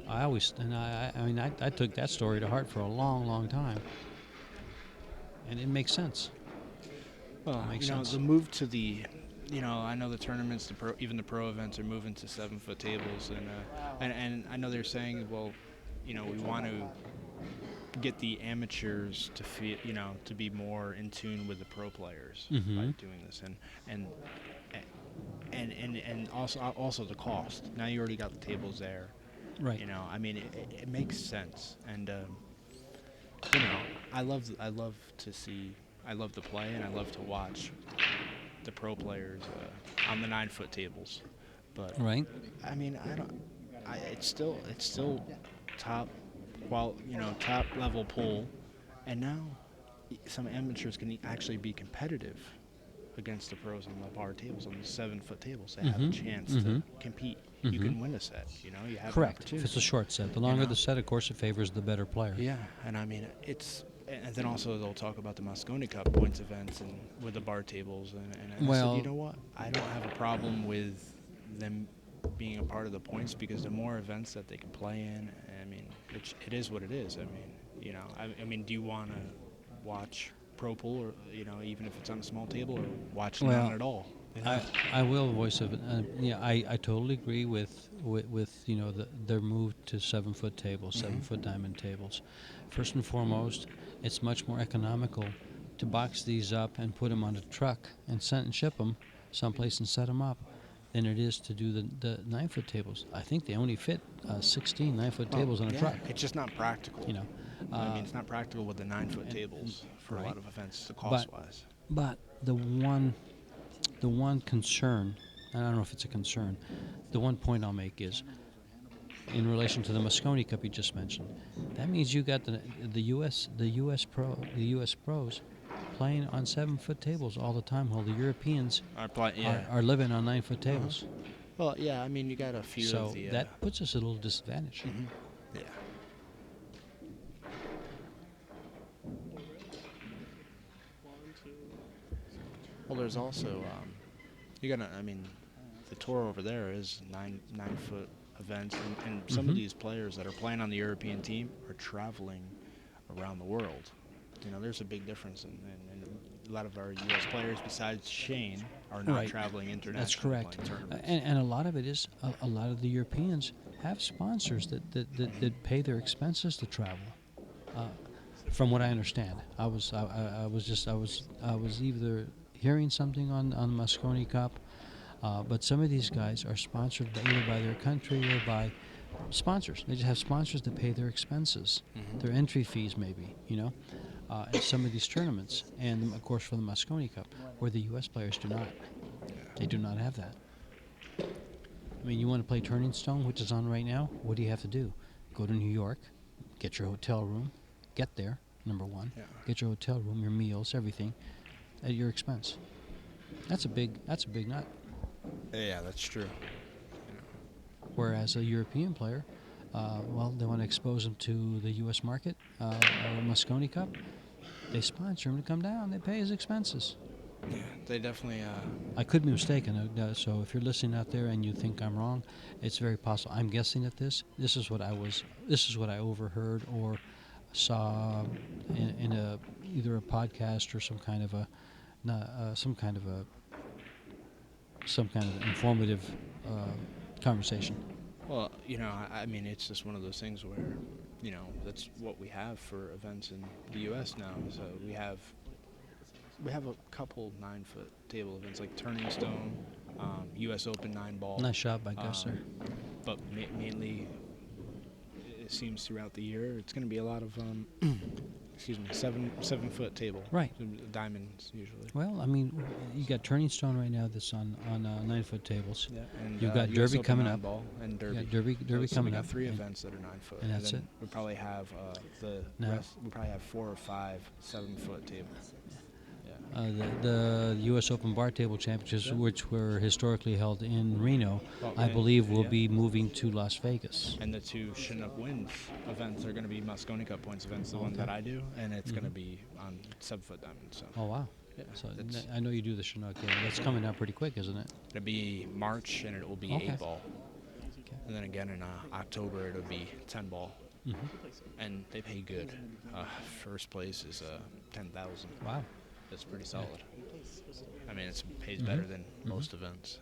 I always, and I took that story to heart for a long time. And it makes sense. Well, makes you know, sense. the move to the, you know, I know the tournaments, even the pro events are moving to 7-foot tables, and I know they're saying, well, you know, we want to get the amateurs to feel, you know, to be more in tune with the pro players by doing this, and also the cost. Now you already got the tables there, Right. You know, I mean, it makes sense, and you know, I love to play, and I love to watch the pro players on the 9-foot tables. But Right. I mean, it's still top top level pool, and now some amateurs can actually be competitive against the pros on the bar tables, on the 7-foot tables. They have a chance to compete. You can win a set. You know, you have an Correct. opportunity. If it's a short set. The longer the set, of course, it favors the better player. Yeah, and I mean, and then also they'll talk about the Moscone Cup points events and with the bar tables, and I Well- said, you know what? I don't have a problem with them being a part of the points, because the more events that they can play in, I mean, it is what it is. I mean, you know, I mean, do you want to watch pro pool, or, you know, even if it's on a small table, or watch none at all? You know? I will voice of it. Yeah, I totally agree with you know their move to 7-foot tables, 7-foot diamond tables. First and foremost, it's much more economical to box these up and put them on a truck and send and ship them someplace and set them up than it is to do the 9-foot tables. I think they only fit 16 9-foot tables on a truck. It's just not practical. You know, I mean, it's not practical with the 9-foot tables for a lot of events, the cost-wise. But the one concern, I don't know if it's a concern, the one point I'll make is, in relation to the Moscone Cup you just mentioned, that means you got the U.S. pros playing on 7-foot tables all the time, while the Europeans are living on 9-foot tables. Well, yeah, I mean, you got a few So of the... that puts us at a little disadvantage. Yeah. Well, there's also, I mean, the tour over there is 9-foot events, and some of these players that are playing on the European team are traveling around the world. You know, there's a big difference, and a lot of our U.S. players, besides Shane, are not traveling internationally. That's correct. Playing tournaments. And a lot of it is, a lot of the Europeans have sponsors that pay their expenses to travel. From what I understand, I was either hearing something on the Moscone Cup, but some of these guys are sponsored either by their country or by sponsors. They just have sponsors that pay their expenses, their entry fees maybe, you know, in some of these tournaments. And of course for the Moscone Cup, where the U.S. players do not. They do not have that. I mean, you want to play Turning Stone, which is on right now, what do you have to do? Go to New York, get your hotel room, get there, number one. Yeah. Get your hotel room, your meals, everything at your expense. That's a big nut. Yeah, that's true. Whereas a European player, well, they want to expose them to the U.S. market, or Moscone Cup. They sponsor him to come down. They pay his expenses. Yeah, they definitely... I could be mistaken, so if you're listening out there and you think I'm wrong, it's very possible. I'm guessing at this. This is what I overheard or saw in either a podcast or some kind of a some kind of informative conversation. Well, I mean, it's just one of those things where, that's what we have for events in the U.S. now. So we have a couple 9-foot table events like Turning Stone, U.S. Open 9-ball. Nice shot by Gus there. But mainly, it seems throughout the year, it's going to be a lot of, 7-foot table. Right. Diamonds usually. Well, I mean, you got Turning Stone right now that's on 9-foot tables. Yeah, and You've got US Derby Open coming up. 9-ball and Derby. Yeah, Derby So coming we got up. 3 and- events that are 9-foot, and that's then it. we probably have the Now- rest. We probably have 4 or 5 7-foot tables. Yeah. The U.S. Open Bar Table Championships, which were historically held in Reno, Well, I and- believe will yeah. be moving to Las Vegas. And the 2 Chinook Winds events are going to be Moscone Cup points events, the one Okay. that I do, and it's going to be on 7-foot diamonds. So Oh, wow. yeah, So it's I know you do the Chinook game. That's coming out pretty quick, isn't it? it'll be March, and it will be Okay. 8-ball, and then again in October it'll be 10-ball, and they pay good. First place is 10,000. Wow. That's pretty solid. I mean, it pays better than most events.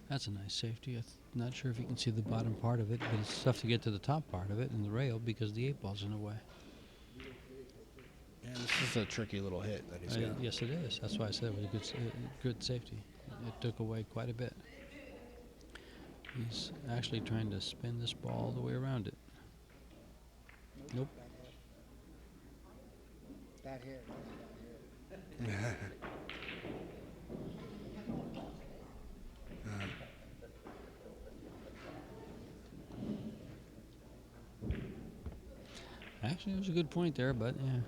That's a nice safety. I'm not sure if you can see the bottom part of it, but it's tough to get to the top part of it in the rail because the 8-ball's in the way. Yeah, this is a tricky little hit that he's got. Yes, it is. That's why I said it was a good safety. It took away quite a bit. He's actually trying to spin this ball all the way around it. Nope. That hit. Actually, it was a good point there, but yeah.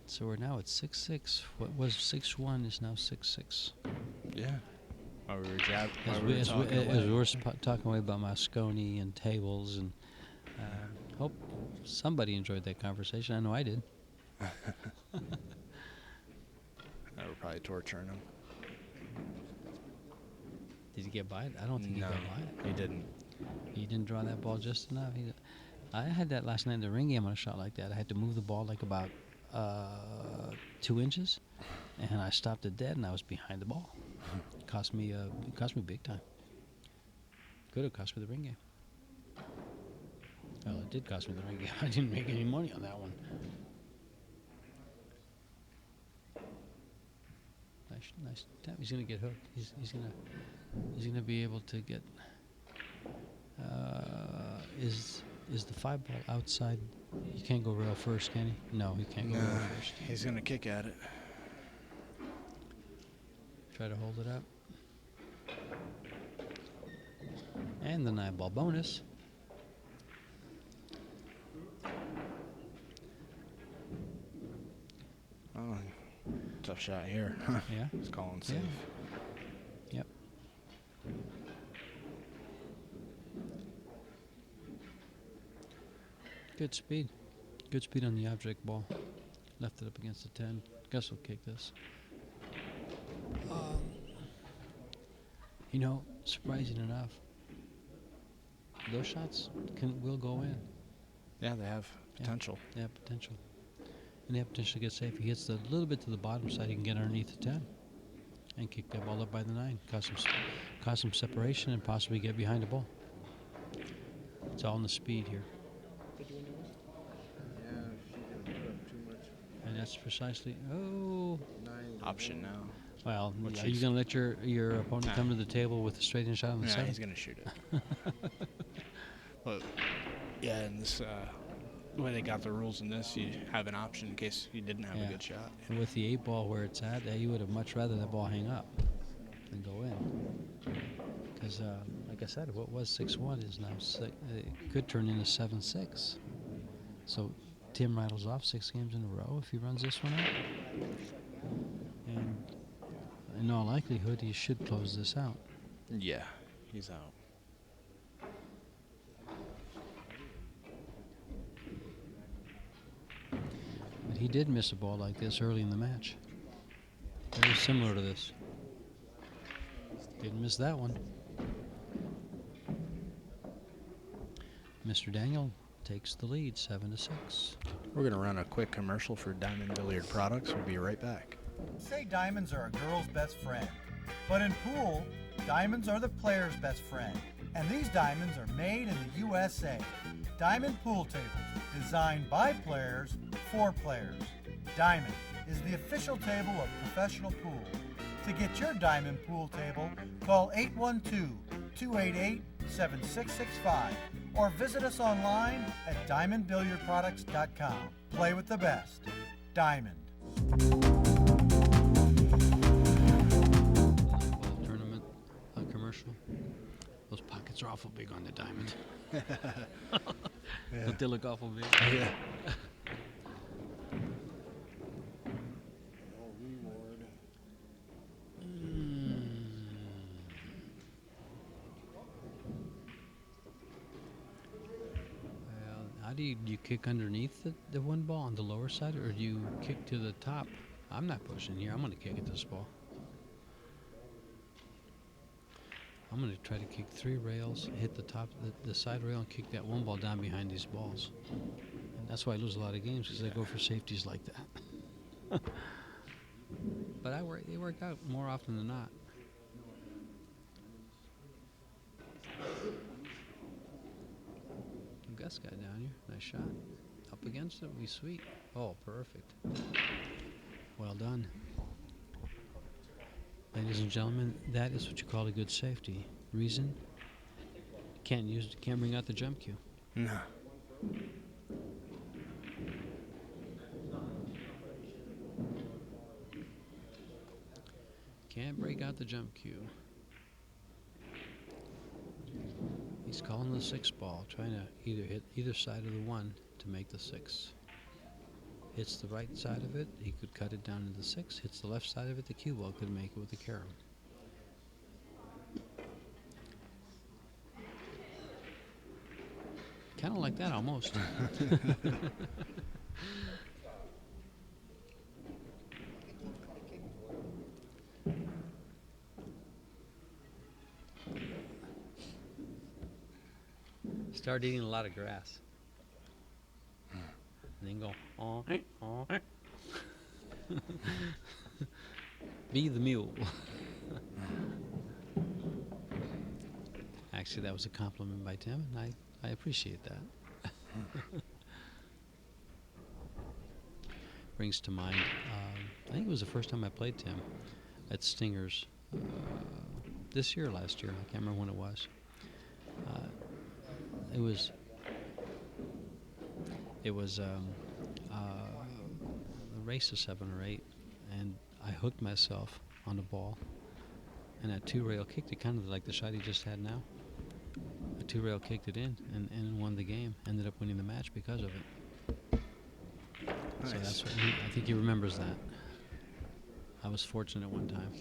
So we're now at 6-6. What was 6-1 is now 6-6. Yeah. While we were jab, As while we, we were as, we, talking as away. we were talking away about Moscone and tables, and hope somebody enjoyed that conversation. I know I did. We're probably torturing him. Did he get by it? I don't think No, he got by it. he didn't. He didn't draw that ball just enough. I had that last night in the ring game on a shot like that. I had to move the ball like about 2 inches, and I stopped it dead, and I was behind the ball. It cost me big time. Could have cost me the ring game. Well, it did cost me the ring game. I didn't make any money on that one. Nice tap. He's gonna get hooked. He's gonna be able to get. Is the 5-ball outside? You can't go rail first, can he? No, he can't go rail first. He's gonna kick at it. Try to hold it up. And the 9-ball bonus. Oh, tough shot here. Yeah. He's calling Yeah. safe. Yep. Good speed. Good speed on the object ball. Left it up against the 10. Gus will kick this. Surprising enough, those shots will go in. Yeah, they have Yeah. potential. They have potential. And they have potential to get safe. He hits a little bit to the bottom side, he can get underneath the 10 and kick that ball up by the 9. Cause some separation and possibly get behind the ball. It's all in the speed here. Yeah, she didn't put up too much. And that's precisely, 9 Option now. well, Which are you is- going to let your opponent Nah. come to the table with a straight-in shot on the Yeah, 7? he's gonna shoot it. Well, yeah, and this the way they got the rules in this, you have an option in case you didn't have Yeah. a good shot. And with the 8-ball where it's at, you would have much rather that ball hang up than go in. Because, like I said, what was 6-1 is now it could turn into 7-6. So Tim rattles off 6 games in a row if he runs this one out. And in all likelihood, he should close this out. Yeah, he's out. But he did miss a ball like this early in the match. Very similar to this. Didn't miss that one. Mr. Daniel takes the lead, 7-6. We're going to run a quick commercial for Diamond Billiard products. We'll be right back. Say diamonds are a girl's best friend, but in pool, diamonds are the player's best friend. And these diamonds are made in the USA. Diamond pool tables, designed by players for players. Diamond is the official table of professional pool. To get your Diamond pool table, call 812-288-7665 or visit us online at diamondbilliardproducts.com. Play with the best. Diamond. Ball tournament commercial. Those pockets are awful big on the diamond. Don't they look awful big? Yeah. Well, how do you kick underneath the one ball on the lower side, or do you kick to the top? I'm not pushing here. I'm going to kick at this ball. I'm going to try to kick 3 rails, hit the top, the side rail, and kick that one ball down behind these balls. And that's why I lose a lot of games, because I go for safeties like that. But they work out more often than not. Gus got down here. Nice shot. Up against it. We sweet. Oh, perfect. Well done. Ladies and gentlemen, that is what you call a good safety. Reason? Can't bring out the jump cue. No. Can't break out the jump cue. He's calling the 6 ball, trying to either hit either side of the 1 to make the 6. Hits the right side of it, he could cut it down into the 6. Hits the left side of it, the cue ball could make it with the carom. Kind of like that almost. Start eating a lot of grass. And then go, oh, oh. Be the mule. Actually, that was a compliment by Tim, and I appreciate that. Brings to mind, I think it was the first time I played Tim at Stingers this year or last year. I can't remember when it was. It was a race of 7 or 8, and I hooked myself on the ball, and that 2-rail kicked it, kind of like the shot he just had now. A 2-rail kicked it in and won the game. Ended up winning the match because of it. Nice. So that's what I think he remembers that. I was fortunate one time.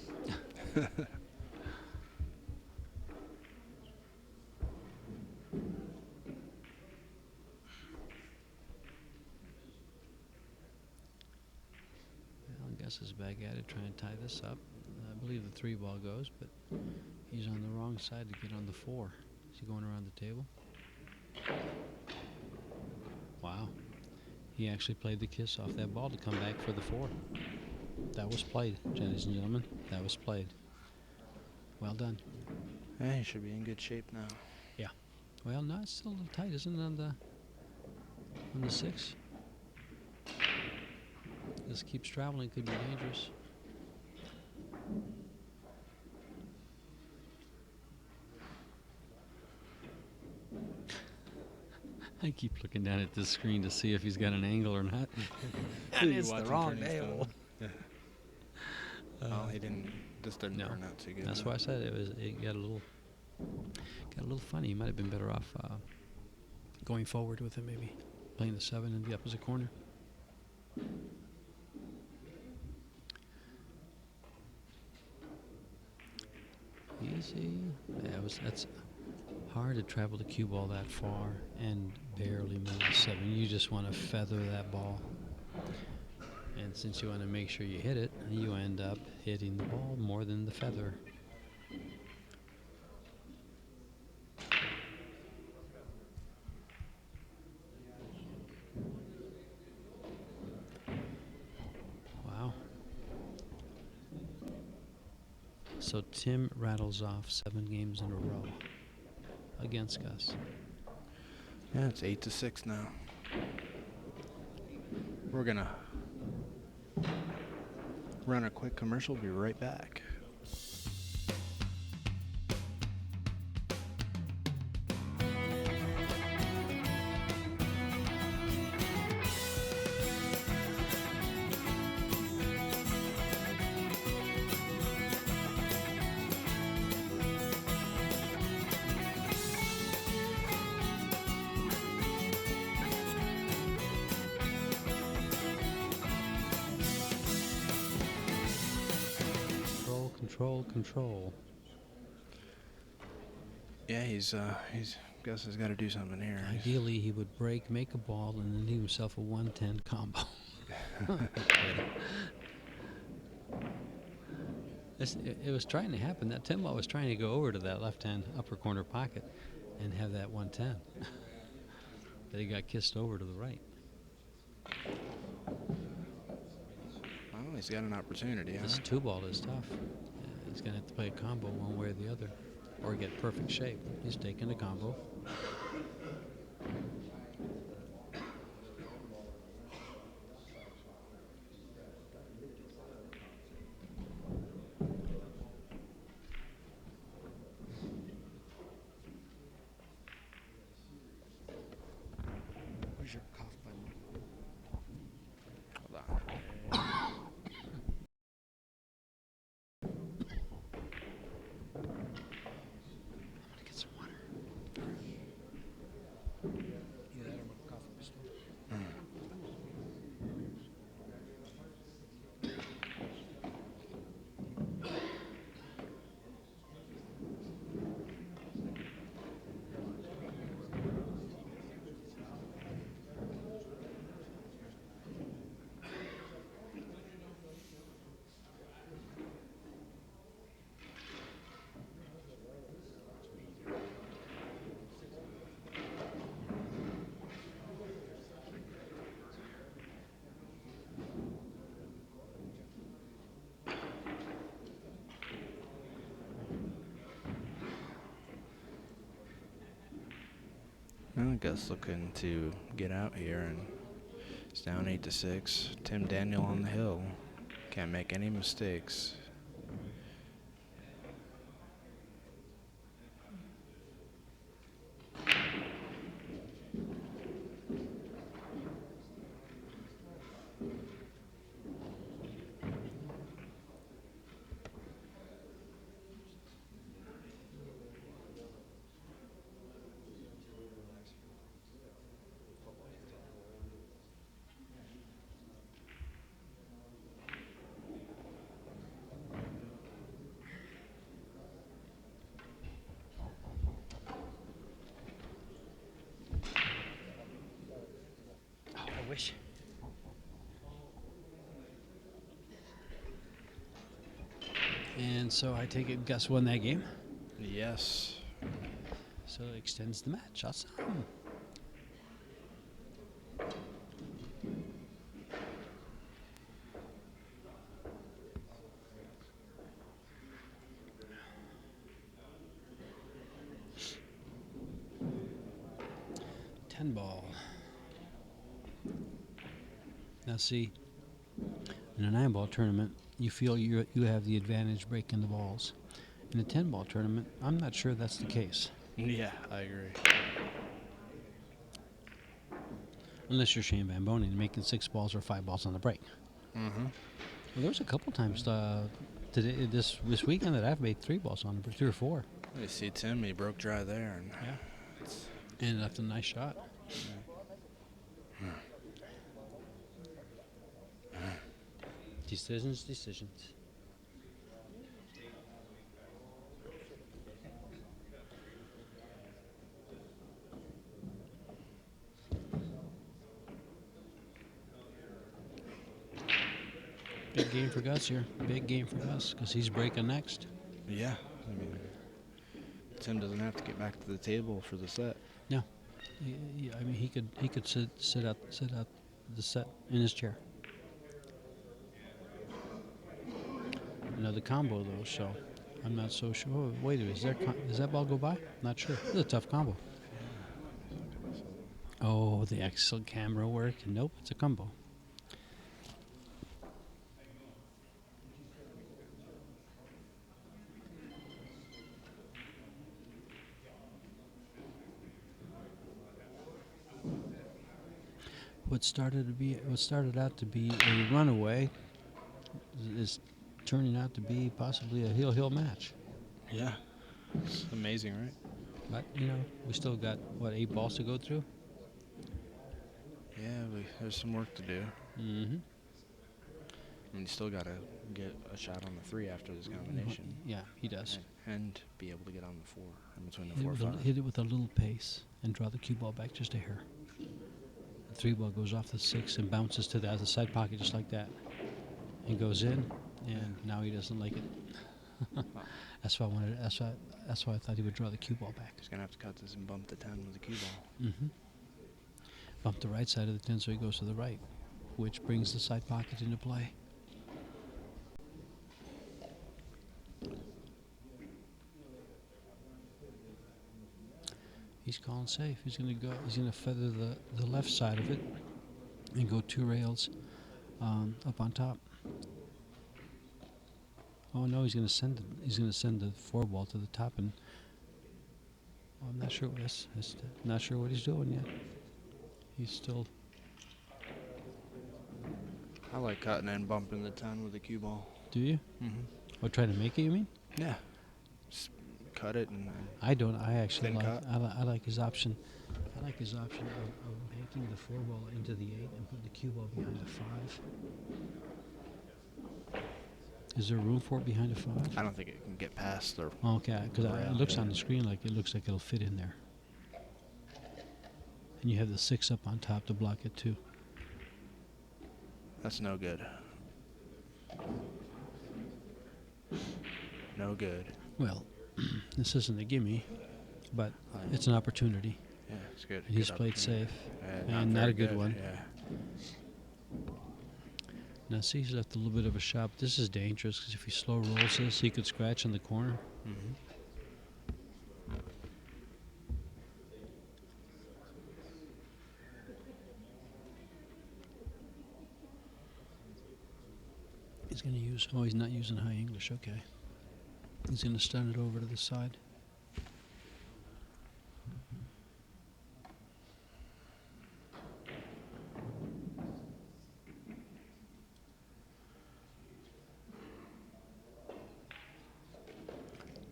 Gus is back at it, trying to tie this up. I believe the 3 ball goes, but he's on the wrong side to get on the 4. Is he going around the table? Wow. He actually played the kiss off that ball to come back for the 4. That was played, ladies and gentlemen. That was played. Well done. Yeah, he should be in good shape now. Yeah. Well, no, it's still a little tight, isn't it, on the 6? This keeps traveling, could be dangerous. I keep looking down at this screen to see if he's got an angle or not. And it's the wrong table. Yeah. Well, he didn't. This didn't No. turn out too good. That's why I said it got a little funny. He might have been better off going forward with it, maybe playing the 7 in the opposite corner. Easy. Yeah, that's hard to travel the cue ball that far and barely move the 7. You just want to feather that ball. And since you want to make sure you hit it, you end up hitting the ball more than the feather. So Tim rattles off 7 games in a row against Gus. Yeah, it's 8-6 now. We're gonna run a quick commercial. Be right back. Control. Yeah, he's Gus has got to do something here. Ideally, he would break, make a ball, and then leave himself a 110 combo. It was trying to happen. That 10 ball was trying to go over to that left-hand upper corner pocket and have that 110. But he got kissed over to the right. Well, he's got an opportunity. This 2 ball is tough. He's going to have to play a combo one way or the other, or get perfect shape. He's taking a combo. Where's your cough button? Hold on. Get some water. Well, Gus looking to get out here, and it's down 8-6. Tim Daniel on the hill. Can't make any mistakes. I wish. And so I take it Gus won that game. Yes. So it extends the match. Awesome. Ball. Now see, in a 9-ball tournament, you feel you have the advantage breaking the balls. In a 10-ball tournament, I'm not sure that's the case. Yeah, I agree. Unless you're Shane Van Bonen making 6 balls or 5 balls on the break. Mm-hmm. Well, there was a couple times today, this weekend that I've made 3 balls on the break, 3 or 4. You see Tim, he broke dry there, and yeah, and left a nice shot. Decisions. Big game for Gus here. Big game for Gus because he's breaking next. Yeah, I mean, Tim doesn't have to get back to the table for the set. No, I mean he could sit out the set in his chair. Another combo though, so I'm not so sure. Oh, wait a minute. Does that ball go by? Not sure. This is a tough combo. Oh, the excellent camera work. Nope, it's a combo. What started out to be a runaway is turning out to be possibly a heel match. Yeah. It's amazing, right? But we still got 8 balls to go through. Yeah, there's some work to do. Mm-hmm. I mean, you still got to get a shot on the 3 after this combination. Yeah, he does. And be able to get on the 4, in between the Hit 4 it, and 5. hit it with a little pace and draw the cue ball back just a hair. The 3 ball goes off the 6 and bounces to the other side pocket just like that. And goes in, and now he doesn't like it. That's why I thought he would draw the cue ball back. He's going to have to cut this and bump the 10 with the cue ball. Mm-hmm. Bump the right side of the 10 so he goes to the right, which brings the side pocket into play. He's calling safe. He's going to feather the left side of it and go 2 rails up on top. Oh no, he's going to send the 4 ball to the top, and I'm not sure not sure what he's doing yet. He's still. I like cutting and bumping the 10 with the cue ball. Do you? Mm-hmm. Or try to make it? You mean? Yeah. Just cut it and I don't. I actually Thin like. cut? I like his option. I like his option of making the 4 ball into the 8 and putting the cue ball behind the 5. Is there room for it behind the 5? I don't think it can get past the. Okay, because it Rail, looks yeah. on the screen like it'll fit in there. And you have the 6 up on top to block it too. That's no good. No good. Well, this isn't a gimme, but it's an opportunity. Yeah, it's good. He's Good played opportunity. safe, Yeah, and not very a good one. Yeah. Now, see, he's left a little bit of a shot. But this is dangerous because if he slow rolls this, he could scratch in the corner. Mm-hmm. He's going to use. Oh, he's not using high English. Okay. He's going to stun it over to the side.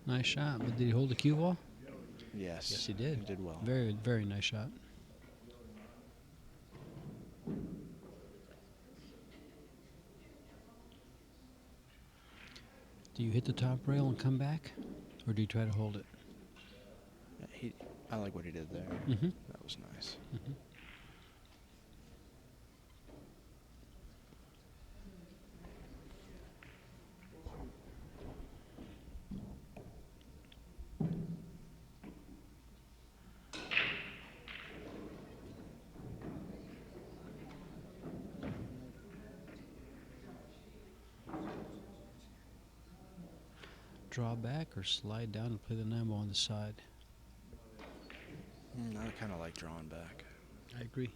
Nice shot, but did he hold the cue ball? Yes. Yes, he did. He did well. Very, very nice shot. Do you hit the top rail and come back, or do you try to hold it? Yeah, I like what he did there. Mm-hmm. That was nice. Mm-hmm. Draw back or slide down and play the 9 ball on the side. I kind of like drawing back. I agree.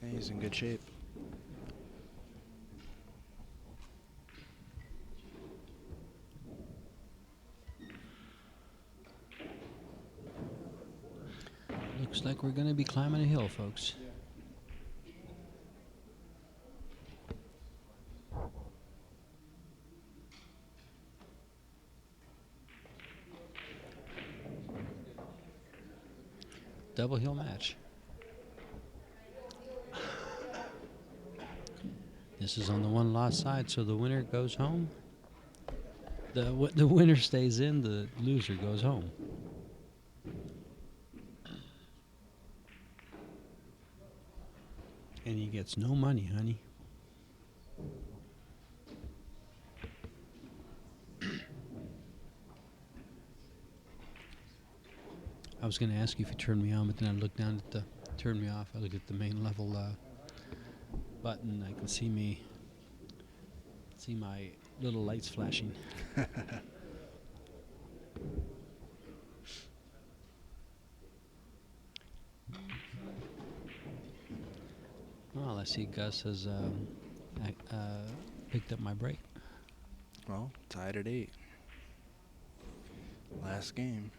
Yeah, he's in good shape. Looks like we're going to be climbing a hill, folks. Double hill match. This is on the 1 lot side, so the winner goes home. The winner stays in, the loser goes home. And he gets no money, honey. I was going to ask you if you turned me on, but then I looked down at the turn me off. I looked at the main level button. I can see me see my little lights flashing. Well, I see Gus has picked up my break. Well, tied at 8. Last game.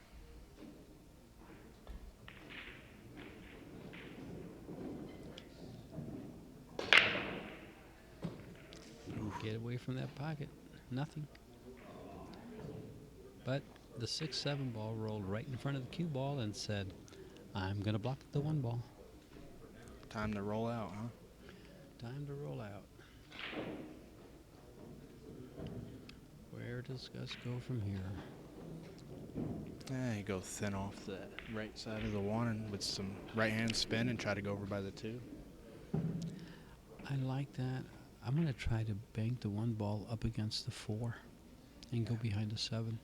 Get away from that pocket. Nothing. But the 6-7 ball rolled right in front of the cue ball and said, I'm going to block the 1 ball. Time to roll out, huh? Time to roll out. Where does Gus go from here? You go thin off the right side of the 1 and with some right-hand spin and try to go over by the 2. I like that. I'm going to try to bank the 1 ball up against the 4 and go behind the 7.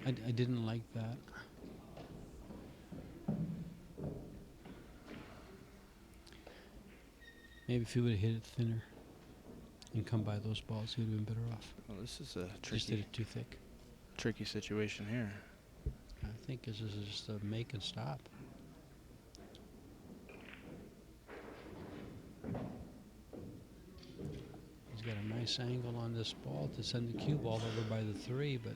I didn't like that. Maybe if he would have hit it thinner and come by those balls, he would have been better off. Well, this is a Just hit it too thick. tricky situation here. I think this is just a make and stop. He's got a nice angle on this ball to send the cue ball over by the 3, but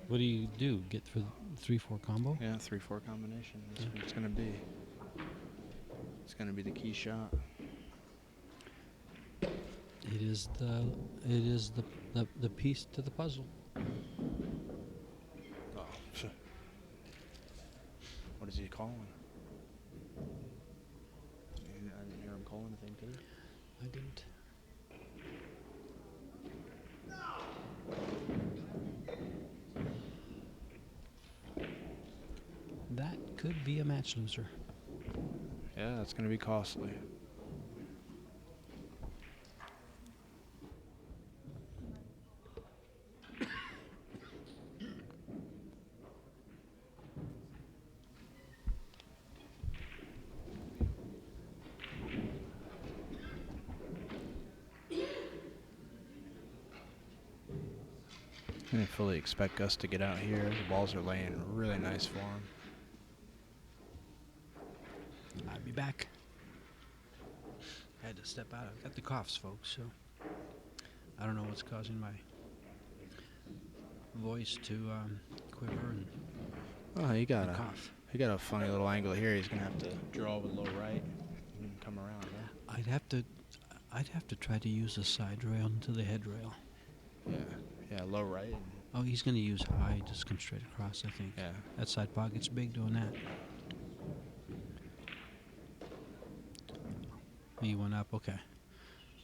what do you do? Get for the 3-4 combo? Yeah, 3-4 combination. That's what it's going to be. It's going to be the key shot. It is the piece to the puzzle. Oh. What is he calling? I didn't hear him call anything, did he? I didn't. That could be a match loser. Yeah, that's going to be costly. I didn't fully expect Gus to get out here. The balls are laying really nice for him. I'll be back. I had to step out. I've got the coughs, folks, so I don't know what's causing my voice to quiver and Oh, he got cough. a funny little angle here. He's gonna have to draw with low right and come around. Huh? I'd have to try to use the side rail into the head rail. Yeah, low right. Oh, he's going to use high, just come straight across, I think. Yeah. That side pocket's big doing that. He went up, okay.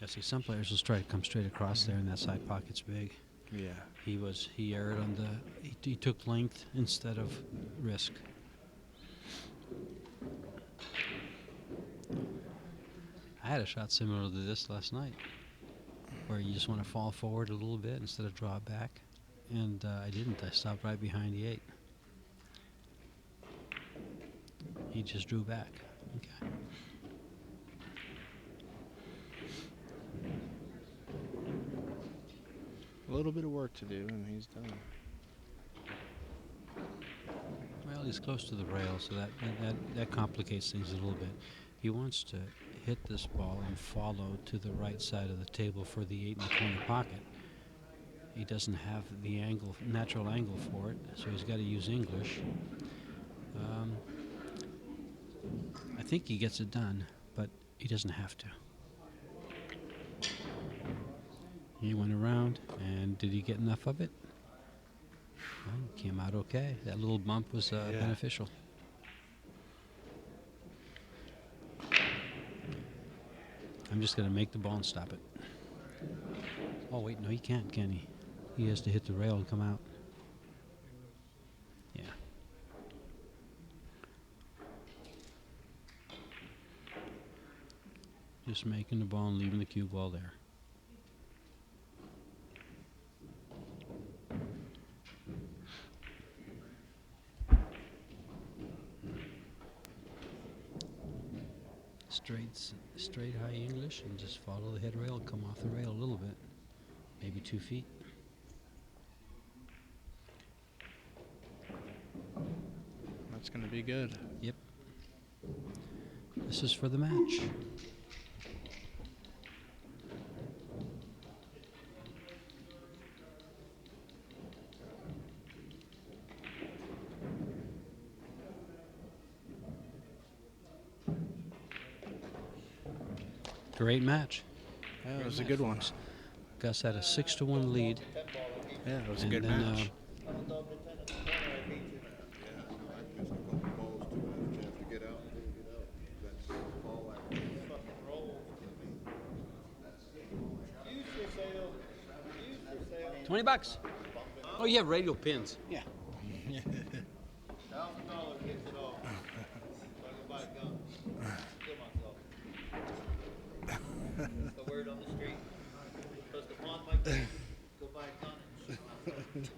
Yeah, see, some players will try to come straight across there, and that side pocket's big. Yeah. He erred on he took length instead of risk. I had a shot similar to this last night, where you just want to fall forward a little bit instead of draw back. And I didn't. I stopped right behind the 8. He just drew back. Okay. A little bit of work to do, and he's done. Well, he's close to the rail, so that complicates things a little bit. He wants to hit this ball and follow to the right side of the table for the 8 in the corner pocket. He doesn't have the natural angle for it, so he's got to use English. I think he gets it done, but he doesn't have to. He went around, and did he get enough of it? Well, it came out okay. That little bump was beneficial. I'm just going to make the ball and stop it. Oh, wait, no, he can't, can he? He has to hit the rail and come out. Yeah. Just making the ball and leaving the cue ball there. Straight high English and just follow the head rail, come off the rail a little bit, maybe 2 feet. That's going to be good. Yep. This is for the match. Great match. Yeah, it was a good one. Gus had a 6-1 lead. Yeah, it was a And good then, match. $20. Oh, you have radial pins. Yeah. $1,000 gets it all. So I go buy a gun. Kill myself. The word on the street. Supposed to pawn my gun. Go buy a gun and shoot myself.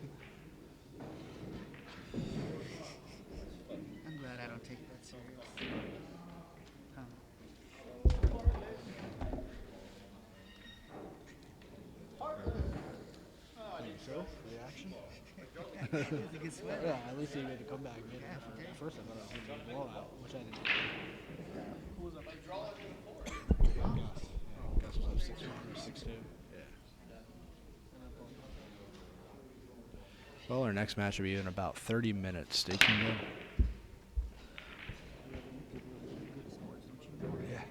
I'm glad I don't take that serious. Huh. So, reaction? It's a good sweat. Yeah, at least he made a comeback. Man. At first I thought it was going to be a blowout, which I didn't. Gus was up 6-1 or 6-2. Yeah. Well, our next match will be in about 30 minutes. Stay tuned in.